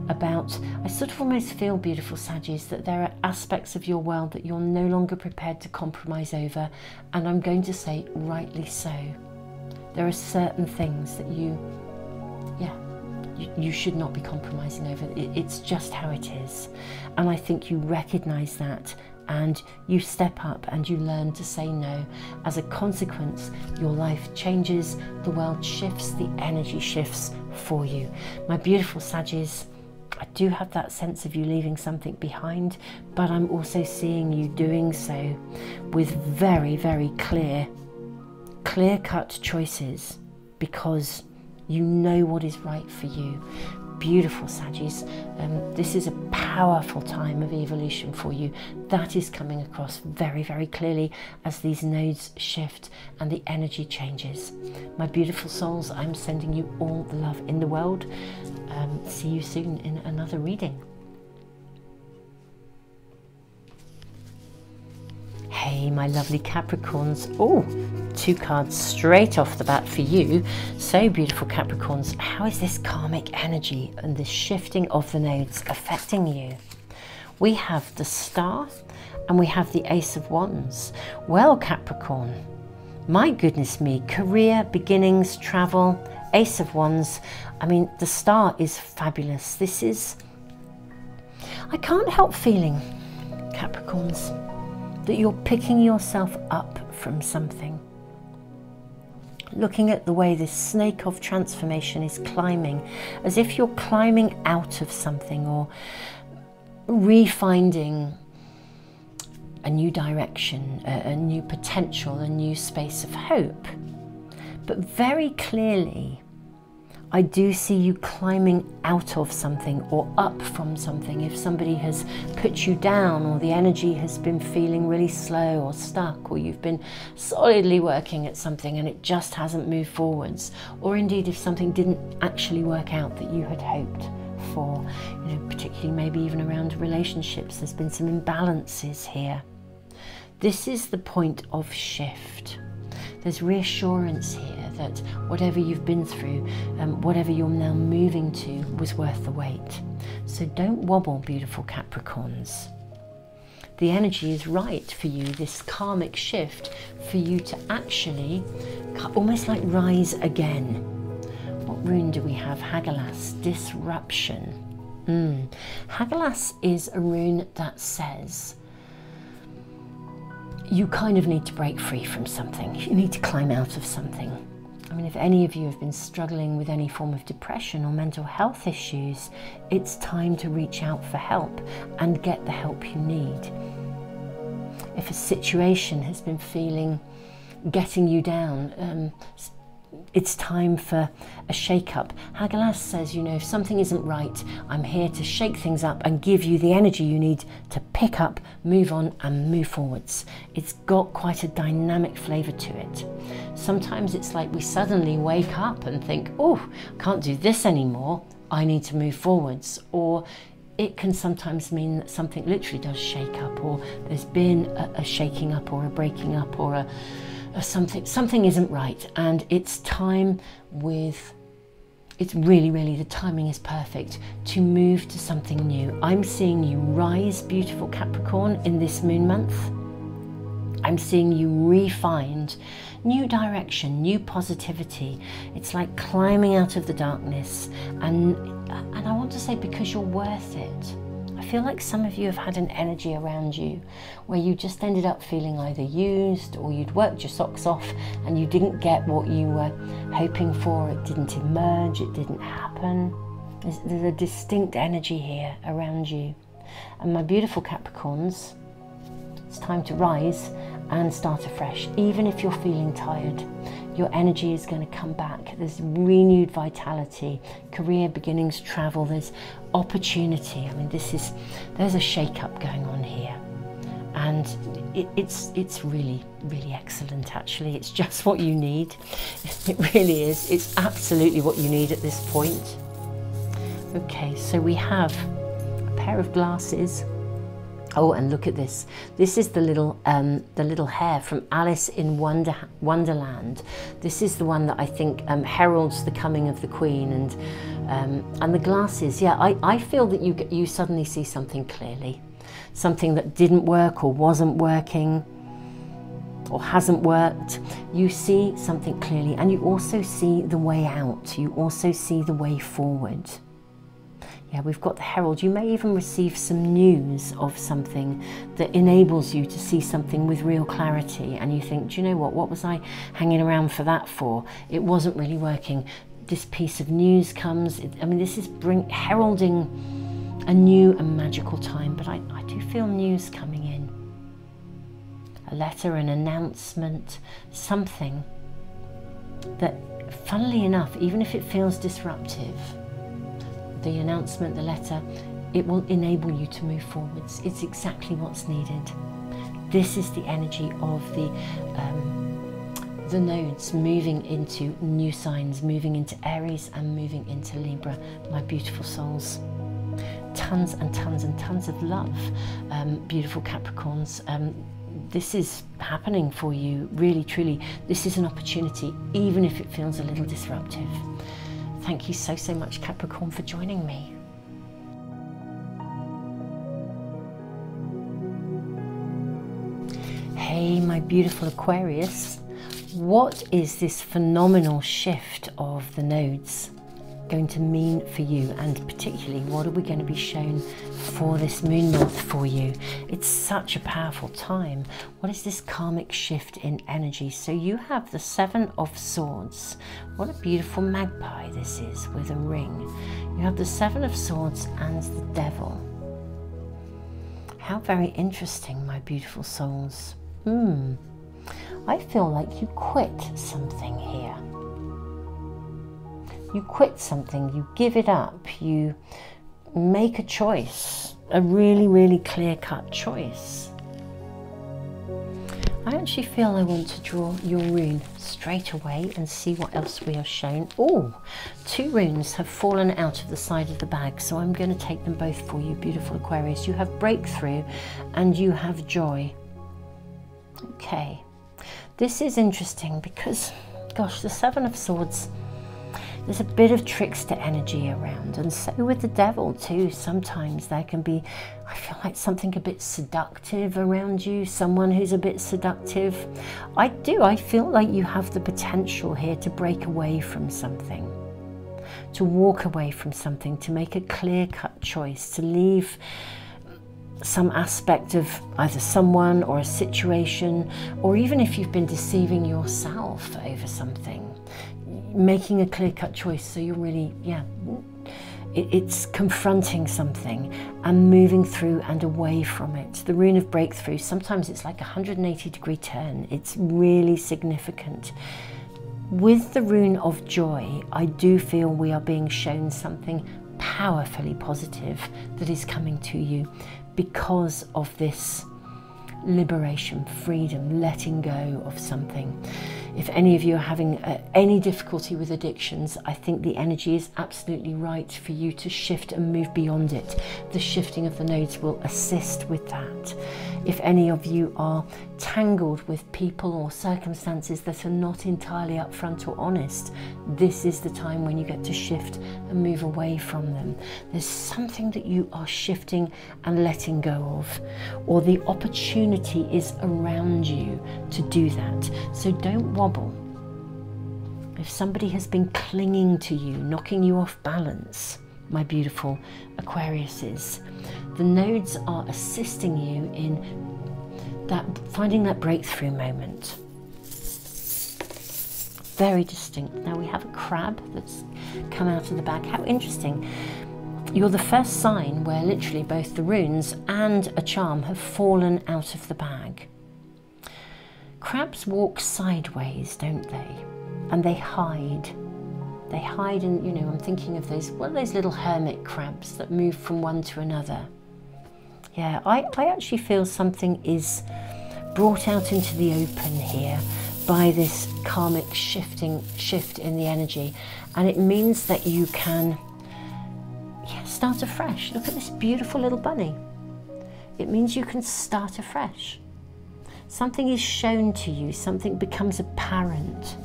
about, I sort of almost feel, beautiful Saggies, that there are aspects of your world that you're no longer prepared to compromise over, and I'm going to say rightly so. There are certain things that you should not be compromising over. It's just how it is, and I think you recognize that and you step up and you learn to say no. As a consequence, your life changes, the world shifts, the energy shifts for you. My beautiful Saggies, I do have that sense of you leaving something behind, but I'm also seeing you doing so with very, very clear-cut choices, because you know what is right for you. Beautiful Saggies, this is a powerful time of evolution for you. That is coming across very, very clearly as these nodes shift and the energy changes. My beautiful souls, I'm sending you all the love in the world. See you soon in another reading. Hey, my lovely Capricorns. Oh, 2 cards straight off the bat for you. So beautiful, Capricorns. How is this karmic energy and this shifting of the nodes affecting you? We have the Star and we have the Ace of Wands. Well, Capricorn, my goodness me, career, beginnings, travel, Ace of Wands. I mean, the Star is fabulous. This is, I can't help feeling, Capricorns, that you're picking yourself up from something. Looking at the way this snake of transformation is climbing, as if you're climbing out of something or refinding a new direction, a new potential, a new space of hope. But very clearly, I do see you climbing out of something or up from something. If somebody has put you down, or the energy has been feeling really slow or stuck, or you've been solidly working at something and it just hasn't moved forwards, or indeed if something didn't actually work out that you had hoped for, you know, particularly maybe even around relationships, there's been some imbalances here. This is the point of shift. There's reassurance here that whatever you've been through, whatever you're now moving to, was worth the wait. So don't wobble, beautiful Capricorns. The energy is right for you, this karmic shift, for you to actually almost like rise again. What rune do we have? Hagalaz, disruption. Hagalaz is a rune that says you kind of need to break free from something. You need to climb out of something. I mean, if any of you have been struggling with any form of depression or mental health issues, it's time to reach out for help and get the help you need. If a situation has been getting you down, it's time for a shake-up. Hagalaz says, you know, if something isn't right, I'm here to shake things up and give you the energy you need to pick up, move on and move forwards. It's got quite a dynamic flavour to it. Sometimes it's like we suddenly wake up and think, oh, I can't do this anymore, I need to move forwards. Or it can sometimes mean that something literally does shake up, or there's been a shaking up or a breaking up or a something isn't right, and it's time it's really, the timing is perfect to move to something new. I'm seeing you rise, beautiful Capricorn, in this moon month. I'm seeing you re-find new direction, new positivity. It's like climbing out of the darkness, and I want to say, because you're worth it. I feel like some of you have had an energy around you where you just ended up feeling either used, or you'd worked your socks off and you didn't get what you were hoping for. It didn't emerge, it didn't happen. There's a distinct energy here around you. And my beautiful Capricorns, it's time to rise and start afresh. Even if you're feeling tired, your energy is going to come back. There's renewed vitality, career, beginnings, travel, there's opportunity. I mean, there's a shake-up going on here. And it's really, really excellent, actually. It's just what you need. It really is. It's absolutely what you need at this point. Okay, so we have a pair of glasses. Oh, and look at this. This is the little hare from Alice in Wonderland. This is the one that I think heralds the coming of the Queen, and the glasses. Yeah, I feel that you suddenly see something clearly. Something that didn't work or wasn't working or hasn't worked. You see something clearly, and you also see the way out. You also see the way forward. Yeah, we've got the Herald. You may even receive some news of something that enables you to see something with real clarity, and you think, do you know what was I hanging around for that for? It wasn't really working. This piece of news comes. I mean, this is heralding a new and magical time, but I do feel news coming in. A letter, an announcement, something that, funnily enough, even if it feels disruptive, the announcement, the letter, it will enable you to move forwards. It's exactly what's needed. This is the energy of the nodes moving into new signs, moving into Aries and moving into Libra, my beautiful souls. Tons and tons and tons of love, beautiful Capricorns. This is happening for you, really, truly. This is an opportunity, even if it feels a little disruptive. Thank you so, so much, Capricorn, for joining me. Hey, my beautiful Aquarius. What is this phenomenal shift of the nodes going to mean for you, and particularly what are we going to be shown for this moon month for you? It's such a powerful time. What is this karmic shift in energy? So you have the Seven of Swords. What a beautiful magpie this is with a ring. You have the Seven of Swords and the Devil. How very interesting, my beautiful souls. I feel like you quit something here. You quit something, you give it up, you make a choice, a really, really clear-cut choice. I actually feel I want to draw your rune straight away and see what else we are shown. Oh, 2 runes have fallen out of the side of the bag, so I'm going to take them both for you, beautiful Aquarius. You have breakthrough and you have joy. Okay, this is interesting because, gosh, the Seven of Swords, there's a bit of trickster energy around, and so with the Devil too. Sometimes there can be, I feel like, something a bit seductive around you, someone who's a bit seductive. I feel like you have the potential here to break away from something, to walk away from something, to make a clear-cut choice, to leave some aspect of either someone or a situation, or even if you've been deceiving yourself over something, making a clear-cut choice. So you're really, it's confronting something and moving through and away from it. The rune of breakthrough, sometimes it's like a 180-degree turn. It's really significant. With the rune of joy, I do feel we are being shown something powerfully positive that is coming to you because of this liberation, freedom, letting go of something. If any of you are having any difficulty with addictions, I think the energy is absolutely right for you to shift and move beyond it. The shifting of the nodes will assist with that. If any of you are tangled with people or circumstances that are not entirely upfront or honest, this is the time when you get to shift and move away from them. There's something that you are shifting and letting go of, or the opportunity is around you to do that. So don't wobble. If somebody has been clinging to you, knocking you off balance, my beautiful Aquariuses, the nodes are assisting you in that, finding that breakthrough moment. Very distinct. Now we have a crab that's come out of the bag. How interesting. You're the first sign where literally both the runes and a charm have fallen out of the bag. Crabs walk sideways, don't they? And they hide. They hide, and I'm thinking of those, what are those little hermit crabs that move from one to another? Yeah, I actually feel something is brought out into the open here by this karmic shift in the energy, and it means that you can start afresh. Look at this beautiful little bunny. It means you can start afresh. Something is shown to you, something becomes apparent.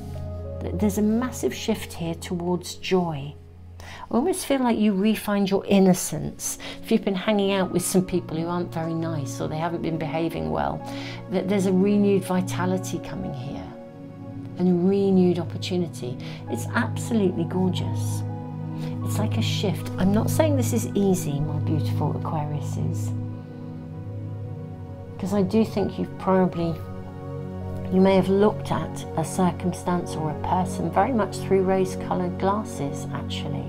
There's a massive shift here towards joy. I almost feel like you re-find your innocence. If you've been hanging out with some people who aren't very nice or they haven't been behaving well, there's a renewed vitality coming here and a renewed opportunity. It's absolutely gorgeous. It's like a shift. I'm not saying this is easy, my beautiful Aquariuses, because I do think you may have looked at a circumstance or a person very much through rose-coloured glasses, actually.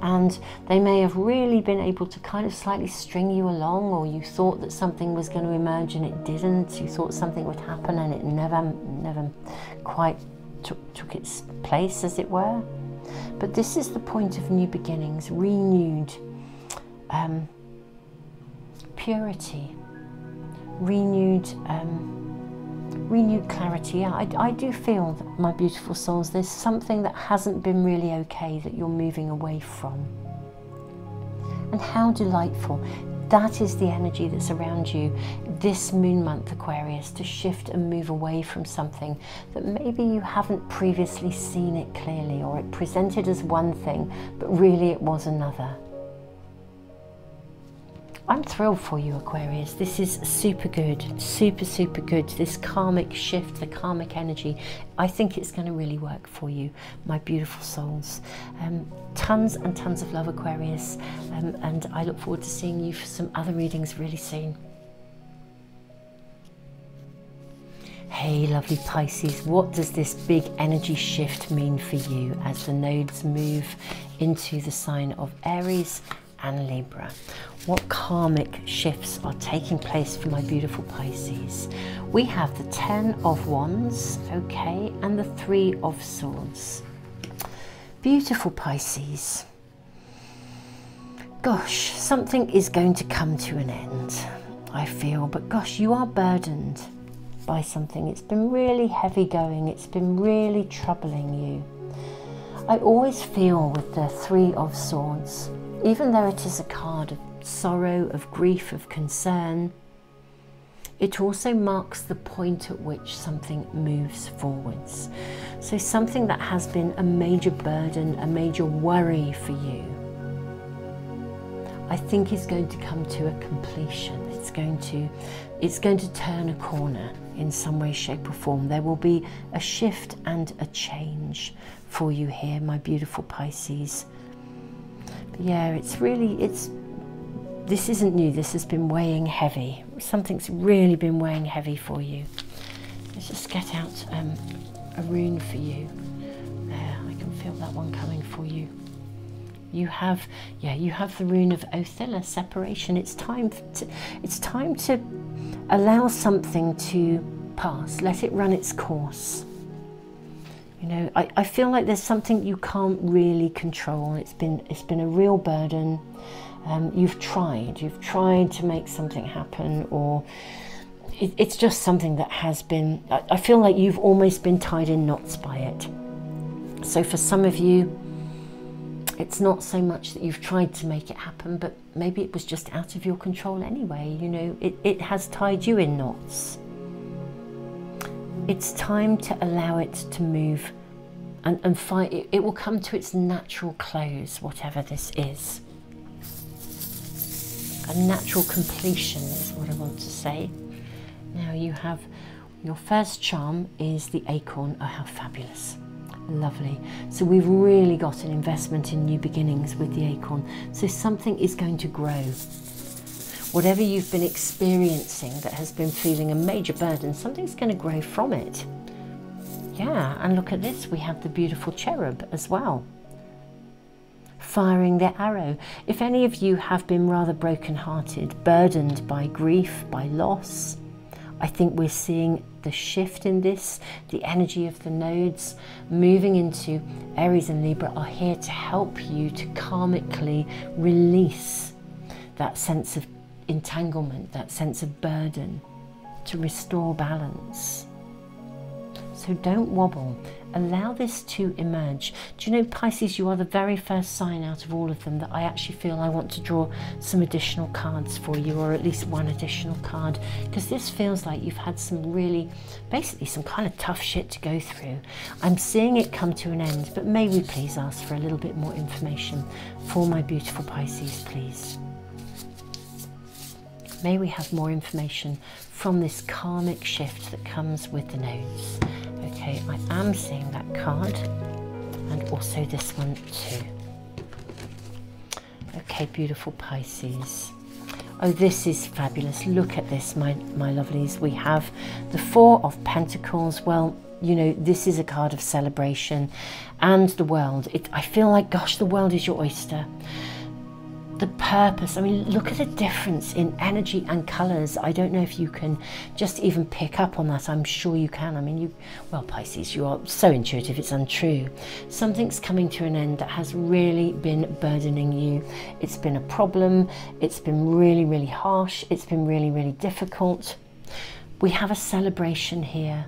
And they may have really been able to kind of slightly string you along, or you thought that something was going to emerge and it didn't. You thought something would happen and it never quite took its place, as it were. But this is the point of new beginnings, renewed purity, renewed clarity. I do feel that, my beautiful souls, there's something that hasn't been really okay that you're moving away from. And how delightful. That is the energy that's around you this moon month, Aquarius, to shift and move away from something that maybe you haven't previously seen it clearly, or it presented as one thing, but really it was another. I'm thrilled for you, Aquarius. This is super good, super good. This karmic shift, the karmic energy, I think it's going to really work for you, my beautiful souls. Tons and tons of love, Aquarius, and I look forward to seeing you for some other readings really soon. Hey, lovely Pisces, what does this big energy shift mean for you as the nodes move into the sign of Aries and Libra? What karmic shifts are taking place for my beautiful Pisces? We have the 10 of Wands, okay, and the 3 of Swords. Beautiful Pisces. Gosh, something is going to come to an end, I feel, but gosh, you are burdened by something. It's been really heavy going, it's been really troubling you. I always feel with the 3 of Swords, even though it is a card of sorrow, of grief, of concern, it also marks the point at which something moves forwards. So something that has been a major burden, a major worry for you, I think is going to come to a completion. It's going to turn a corner in some way, shape or form. There will be a shift and a change for you here, my beautiful Pisces. But yeah, this isn't new. This has been weighing heavy. Something's really been weighing heavy for you. Let's just get out a rune for you. There, I can feel that one coming for you. You have the rune of Othilla, separation. It's time to allow something to pass. Let it run its course. You know, I feel like there's something you can't really control. It's been a real burden. You've tried to make something happen, or it's just something that has been, I feel like you've almost been tied in knots by it. So for some of you, it's not so much that you've tried to make it happen, but maybe it was just out of your control anyway. You know, it has tied you in knots. It's time to allow it to move and fight. It will come to its natural close, whatever this is. A natural completion is what I want to say. Now you have your first charm is the acorn. Oh, how fabulous. Lovely. So we've really got an investment in new beginnings with the acorn. So something is going to grow. Whatever you've been experiencing that has been feeling a major burden, something's going to grow from it. Yeah, and look at this. We have the beautiful cherub as well, firing their arrow. If any of you have been rather broken-hearted, burdened by grief, by loss, I think we're seeing the shift in this. The energy of the nodes moving into Aries and Libra are here to help you to karmically release that sense of entanglement, that sense of burden, to restore balance. So don't wobble, allow this to emerge. Do you know, Pisces, you are the very first sign out of all of them that I actually feel I want to draw some additional cards for you, or at least one additional card, because this feels like you've had some really, basically some kind of tough shit to go through. I'm seeing it come to an end, but may we please ask for a little bit more information for my beautiful Pisces, please. May we have more information from this karmic shift that comes with the nodes. Okay, I am seeing that card, and also this one too. Okay, beautiful Pisces. Oh, this is fabulous. Look at this, my lovelies. We have the Four of Pentacles. Well, you know, this is a card of celebration, and the world. I feel like, gosh, the world is your oyster. The purpose, I mean, look at the difference in energy and colours. I don't know if you can just even pick up on that. I'm sure you can. I mean, well, Pisces, you are so intuitive, it's untrue. Something's coming to an end that has really been burdening you. It's been a problem. It's been really, really harsh. It's been really, really difficult. We have a celebration here.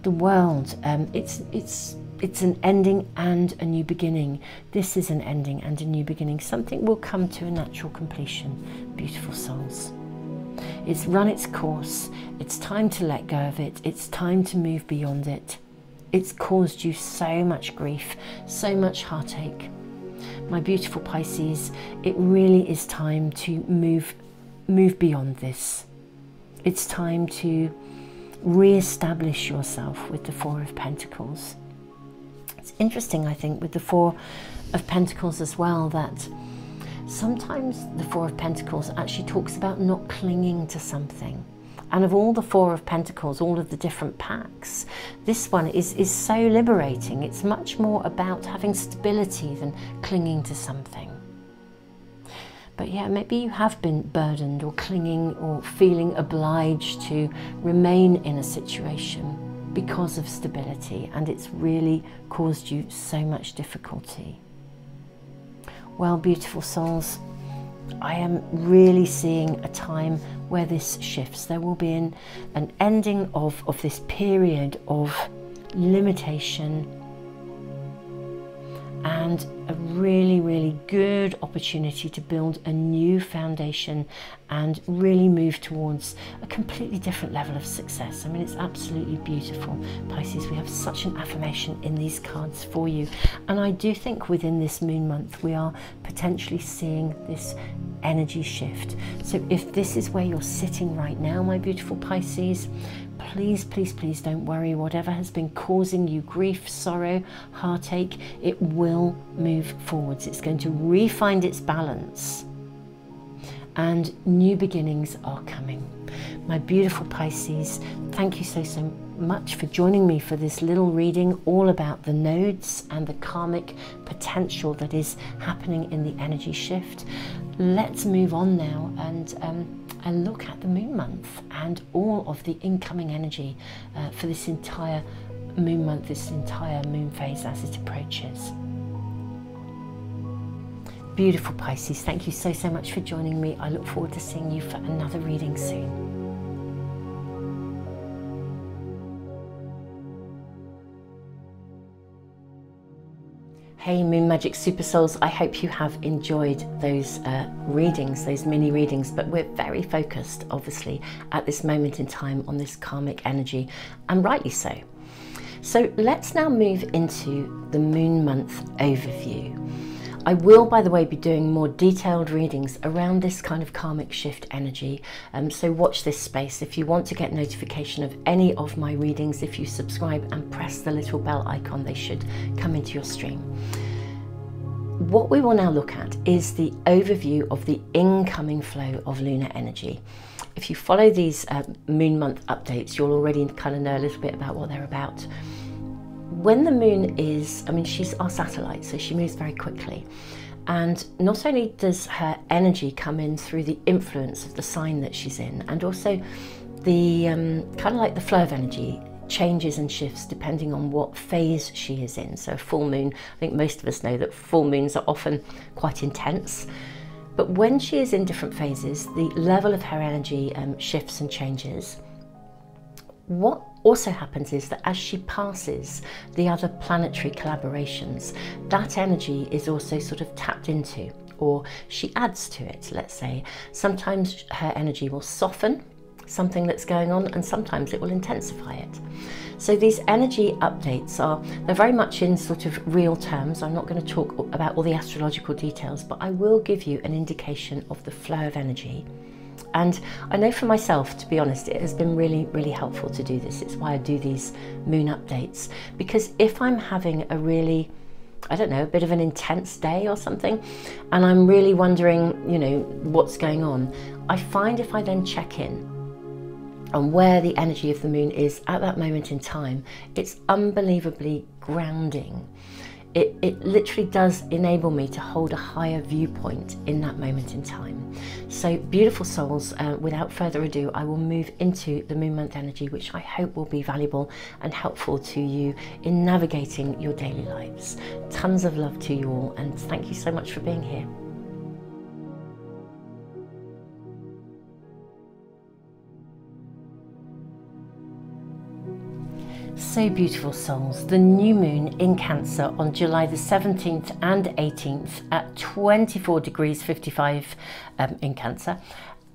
The world, it's an ending and a new beginning. This is an ending and a new beginning. Something will come to a natural completion, beautiful souls. It's run its course. It's time to let go of it. It's time to move beyond it. It's caused you so much grief, so much heartache. My beautiful Pisces, it really is time to move beyond this. It's time to re-establish yourself with the Four of Pentacles. It's interesting, I think, with the Four of Pentacles as well, that sometimes the Four of Pentacles actually talks about not clinging to something. And of all the Four of Pentacles, all of the different packs, this one is so liberating. It's much more about having stability than clinging to something. But yeah, maybe you have been burdened or clinging or feeling obliged to remain in a situation because of stability, and it's really caused you so much difficulty. Well, beautiful souls, I am really seeing a time where this shifts. There will be an ending of this period of limitation, and a really, really good opportunity to build a new foundation and really move towards a completely different level of success. I mean, it's absolutely beautiful. Pisces, we have such an affirmation in these cards for you. And I do think within this moon month, we are potentially seeing this energy shift. So if this is where you're sitting right now, my beautiful Pisces, please, please, please don't worry. Whatever has been causing you grief, sorrow, heartache, it will move forwards. It's going to re-find its balance, and new beginnings are coming. My beautiful Pisces, thank you so much for joining me for this little reading all about the nodes and the karmic potential that is happening in the energy shift. Let's move on now and look at the moon month and all of the incoming energy for this entire moon month, this entire moon phase as it approaches. Beautiful Pisces, thank you so much for joining me. I look forward to seeing you for another reading soon. Hey Moon Magic Super Souls, I hope you have enjoyed those readings, those mini readings, but we're very focused, obviously, at this moment in time on this karmic energy, and rightly so. So let's now move into the moon month overview. I will, by the way, be doing more detailed readings around this kind of karmic shift energy, so watch this space. If you want to get notification of any of my readings, if you subscribe and press the little bell icon, they should come into your stream. What we will now look at is the overview of the incoming flow of lunar energy. If you follow these moon month updates, you'll already kind of know a little bit about what they're about. When the moon is, I mean, she's our satellite, so she moves very quickly. And not only does her energy come in through the influence of the sign that she's in, and also the kind of like the flow of energy changes and shifts depending on what phase she is in. So full moon, I think most of us know that full moons are often quite intense. But when she is in different phases, the level of her energy shifts and changes. What also happens is that as she passes the other planetary collaborations, that energy is also sort of tapped into, or she adds to it, let's say. Sometimes her energy will soften something that's going on, and sometimes it will intensify it. So these energy updates they're very much in sort of real terms. I'm not going to talk about all the astrological details, but I will give you an indication of the flow of energy. And I know for myself, to be honest, it has been really, really helpful to do this. It's why I do these moon updates, because if I'm having a really, I don't know, a bit of an intense day or something, and I'm really wondering, you know, what's going on, I find if I then check in on where the energy of the moon is at that moment in time, it's unbelievably grounding. It literally does enable me to hold a higher viewpoint in that moment in time. So beautiful souls, without further ado, I will move into the moon month energy, which I hope will be valuable and helpful to you in navigating your daily lives. Tons of love to you all, and thank you so much for being here. So beautiful souls, the new moon in Cancer on July the 17th and 18th at 24 degrees 55 in Cancer.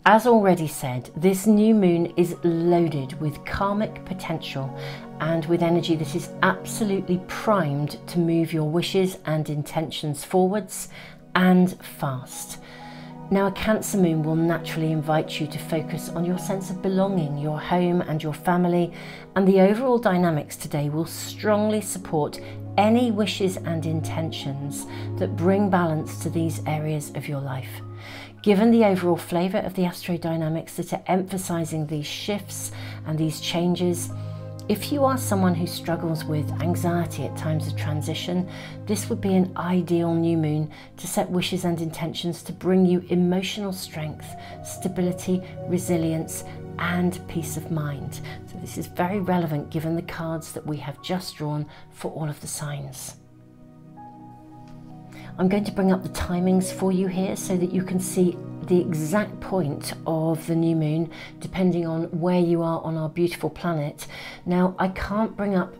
As already said, this new moon is loaded with karmic potential and with energy that is absolutely primed to move your wishes and intentions forwards and fast. Now, a Cancer moon will naturally invite you to focus on your sense of belonging, your home and your family, and the overall dynamics today will strongly support any wishes and intentions that bring balance to these areas of your life. Given the overall flavour of the astrodynamics that are emphasising these shifts and these changes, if you are someone who struggles with anxiety at times of transition, this would be an ideal new moon to set wishes and intentions to bring you emotional strength, stability, resilience, and peace of mind. So this is very relevant given the cards that we have just drawn for all of the signs. I'm going to bring up the timings for you here so that you can see the exact point of the new moon depending on where you are on our beautiful planet. Now, I can't bring up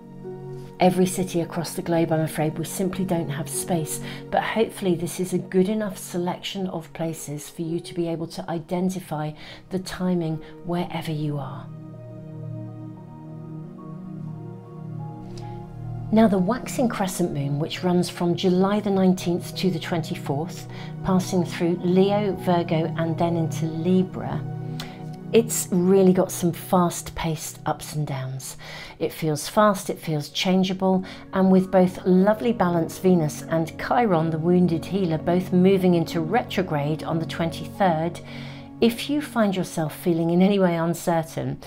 every city across the globe, I'm afraid. We simply don't have space, but hopefully this is a good enough selection of places for you to be able to identify the timing wherever you are. Now, the waxing crescent moon, which runs from July the 19th to the 24th, passing through Leo, Virgo, and then into Libra, it's really got some fast-paced ups and downs. It feels fast, it feels changeable, and with both lovely balanced Venus and Chiron, the wounded healer, both moving into retrograde on the 23rd, if you find yourself feeling in any way uncertain,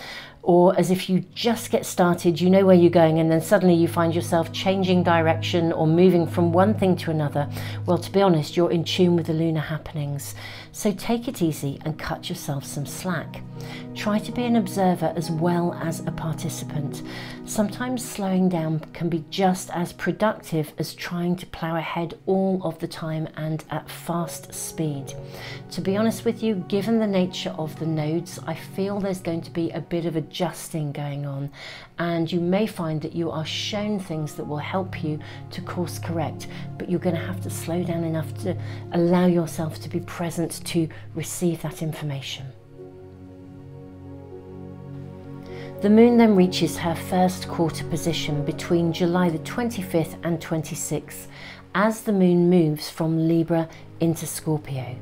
or as if you just get started, you know where you're going, and then suddenly you find yourself changing direction or moving from one thing to another, well, to be honest, you're in tune with the lunar happenings. So take it easy and cut yourself some slack. Try to be an observer as well as a participant. Sometimes slowing down can be just as productive as trying to plow ahead all of the time and at fast speed. To be honest with you, given the nature of the nodes, I feel there's going to be a bit of adjusting going on, and you may find that you are shown things that will help you to course correct, but you're going to have to slow down enough to allow yourself to be present to receive that information. The moon then reaches her first quarter position between July the 25th and 26th as the moon moves from Libra into Scorpio.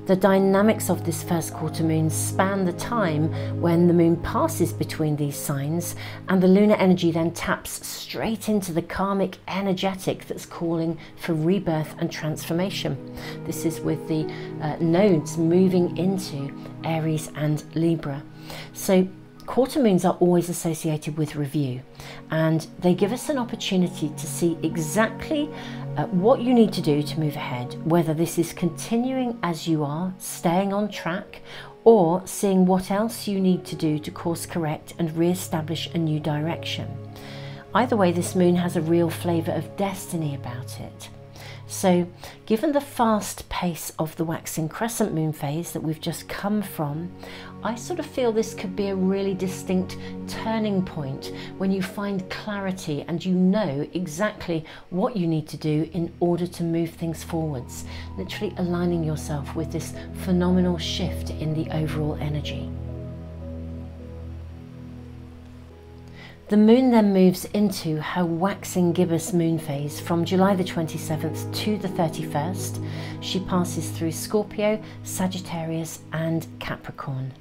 The dynamics of this first quarter moon span the time when the moon passes between these signs, and the lunar energy then taps straight into the karmic energetic that's calling for rebirth and transformation. This is with the nodes moving into Aries and Libra. So quarter moons are always associated with review, and they give us an opportunity to see exactly what you need to do to move ahead, whether this is continuing as you are, staying on track, or seeing what else you need to do to course correct and re-establish a new direction. Either way, this moon has a real flavour of destiny about it. So given the fast pace of the waxing crescent moon phase that we've just come from, I sort of feel this could be a really distinct turning point when you find clarity and you know exactly what you need to do in order to move things forwards, literally aligning yourself with this phenomenal shift in the overall energy. The moon then moves into her waxing gibbous moon phase from July the 27th to the 31st. She passes through Scorpio, Sagittarius and Capricorn.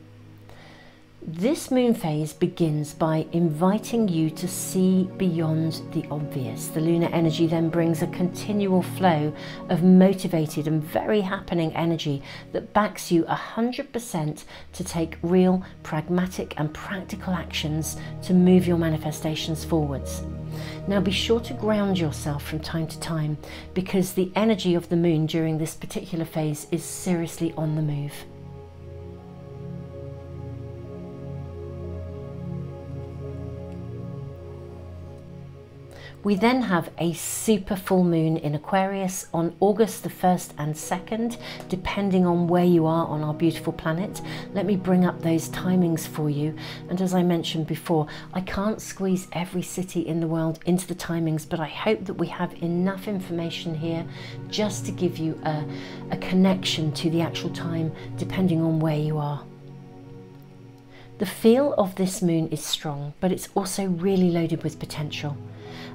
This moon phase begins by inviting you to see beyond the obvious. The lunar energy then brings a continual flow of motivated and very happening energy that backs you 100% to take real, pragmatic and practical actions to move your manifestations forwards. Now be sure to ground yourself from time to time, because the energy of the moon during this particular phase is seriously on the move. We then have a super full moon in Aquarius on August the 1st and 2nd, depending on where you are on our beautiful planet. Let me bring up those timings for you. And as I mentioned before, I can't squeeze every city in the world into the timings, but I hope that we have enough information here just to give you a connection to the actual time, depending on where you are. The feel of this moon is strong, but it's also really loaded with potential.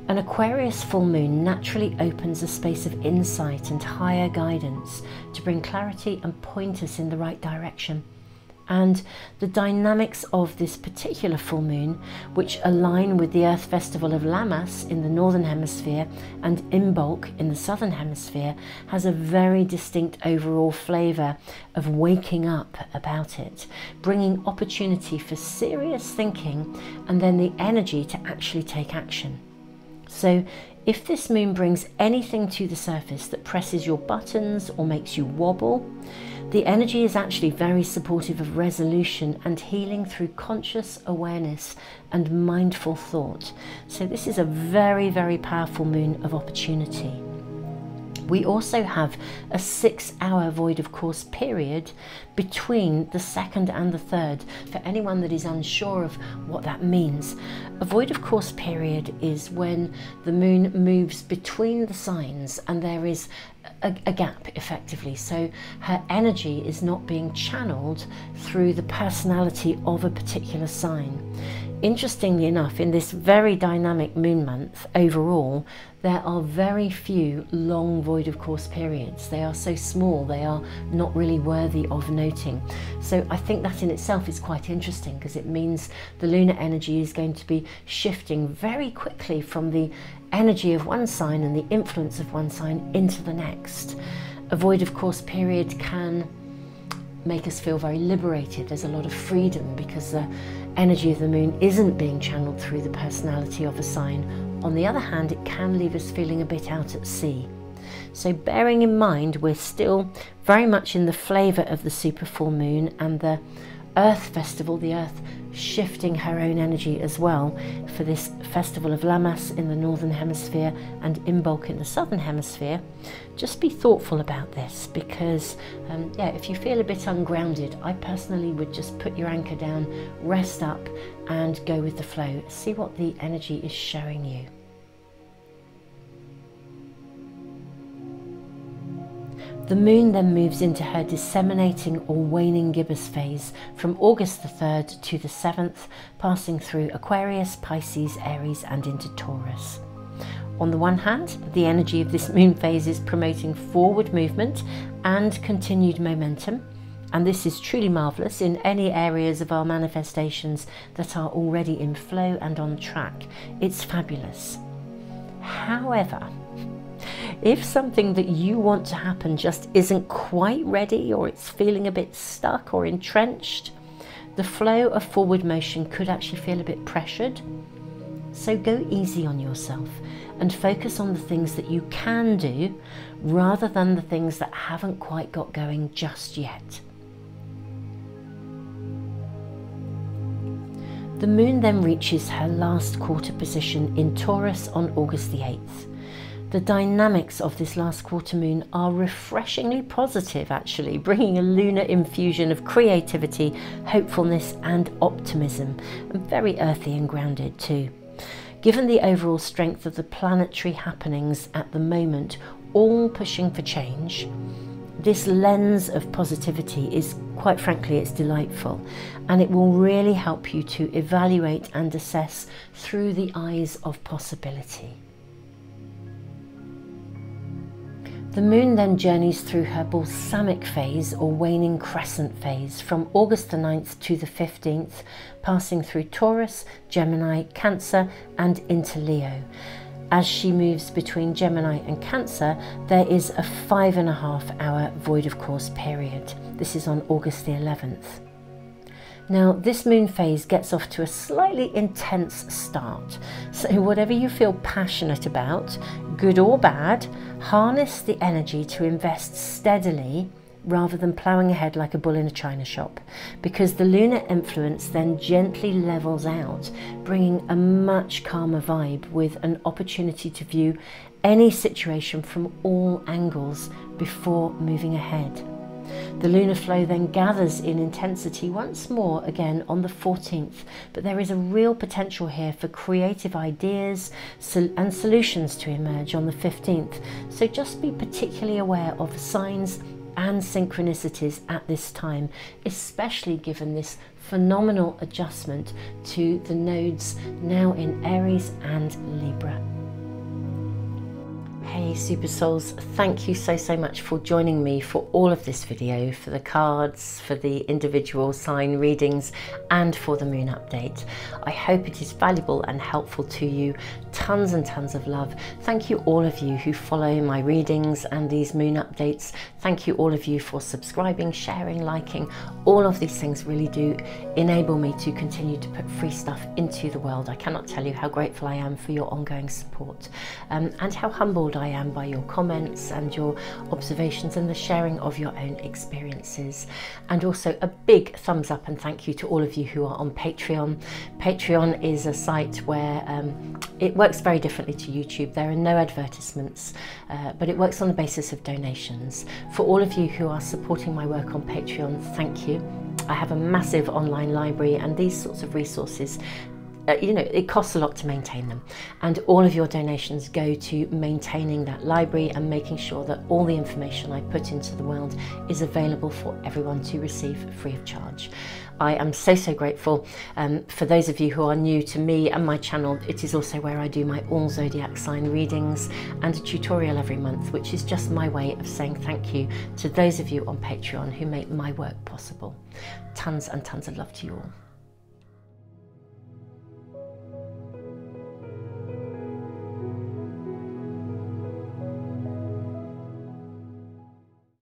An Aquarius full moon naturally opens a space of insight and higher guidance to bring clarity and point us in the right direction. And the dynamics of this particular full moon, which align with the Earth Festival of Lammas in the Northern Hemisphere and Imbolc in the Southern Hemisphere, has a very distinct overall flavour of waking up about it, bringing opportunity for serious thinking and then the energy to actually take action. So if this moon brings anything to the surface that presses your buttons or makes you wobble, the energy is actually very supportive of resolution and healing through conscious awareness and mindful thought. So this is a very, very powerful moon of opportunity. We also have a 6-hour void of course period between the 2nd and the 3rd. For anyone that is unsure of what that means, a void of course period is when the moon moves between the signs and there is a gap effectively, so her energy is not being channeled through the personality of a particular sign. Interestingly enough, in this very dynamic moon month overall, there are very few long void of course periods. They are so small, they are not really worthy of noting. So I think that in itself is quite interesting, because it means the lunar energy is going to be shifting very quickly from the energy of one sign and the influence of one sign into the next. A void of course period can make us feel very liberated. There's a lot of freedom because the energy of the moon isn't being channeled through the personality of a sign. On the other hand, it can leave us feeling a bit out at sea. So bearing in mind we're still very much in the flavour of the super full moon and the Earth Festival, the Earth shifting her own energy as well for this Festival of Lammas in the Northern Hemisphere and Imbolc in the Southern Hemisphere, just be thoughtful about this, because yeah, if you feel a bit ungrounded, I personally would just put your anchor down, rest up and go with the flow. See what the energy is showing you. The moon then moves into her disseminating or waning gibbous phase from August the 3rd to the 7th, passing through Aquarius, Pisces, Aries and into Taurus. On the one hand, the energy of this moon phase is promoting forward movement and continued momentum, and this is truly marvellous in any areas of our manifestations that are already in flow and on track. It's fabulous. However, if something that you want to happen just isn't quite ready, or it's feeling a bit stuck or entrenched, the flow of forward motion could actually feel a bit pressured. So go easy on yourself and focus on the things that you can do rather than the things that haven't quite got going just yet. The moon then reaches her last quarter position in Taurus on August the 8th. The dynamics of this last quarter moon are refreshingly positive, actually, bringing a lunar infusion of creativity, hopefulness and optimism, and very earthy and grounded too. Given the overall strength of the planetary happenings at the moment, all pushing for change, this lens of positivity is, quite frankly, it's delightful, and it will really help you to evaluate and assess through the eyes of possibility. The moon then journeys through her balsamic phase or waning crescent phase from August the 9th to the 15th, passing through Taurus, Gemini, Cancer and into Leo. As she moves between Gemini and Cancer, there is a 5.5-hour void of course period. This is on August the 11th. Now, this moon phase gets off to a slightly intense start. So whatever you feel passionate about, good or bad, harness the energy to invest steadily rather than ploughing ahead like a bull in a china shop, because the lunar influence then gently levels out, bringing a much calmer vibe with an opportunity to view any situation from all angles before moving ahead. The lunar flow then gathers in intensity once more again on the 14th, but there is a real potential here for creative ideas and solutions to emerge on the 15th, so just be particularly aware of signs and synchronicities at this time, especially given this phenomenal adjustment to the nodes now in Aries and Libra. Hey Super Souls, thank you so much for joining me for all of this video, for the cards, for the individual sign readings and for the moon update. I hope it is valuable and helpful to you. Tons and tons of love. Thank you all of you who follow my readings and these moon updates. Thank you all of you for subscribing, sharing, liking. All of these things really do enable me to continue to put free stuff into the world. I cannot tell you how grateful I am for your ongoing support and how humbled I am by your comments and your observations and the sharing of your own experiences. And also a big thumbs up and thank you to all of you who are on Patreon. Patreon is a site where it works very differently to YouTube. There are no advertisements, but it works on the basis of donations. For all of you who are supporting my work on Patreon, thank you. I have a massive online library and these sorts of resources, you know, it costs a lot to maintain them, and all of your donations go to maintaining that library and making sure that all the information I put into the world is available for everyone to receive free of charge. I am so grateful. For those of you who are new to me and my channel, it is also where I do my all zodiac sign readings and a tutorial every month, which is just my way of saying thank you to those of you on Patreon who make my work possible. Tons and tons of love to you all.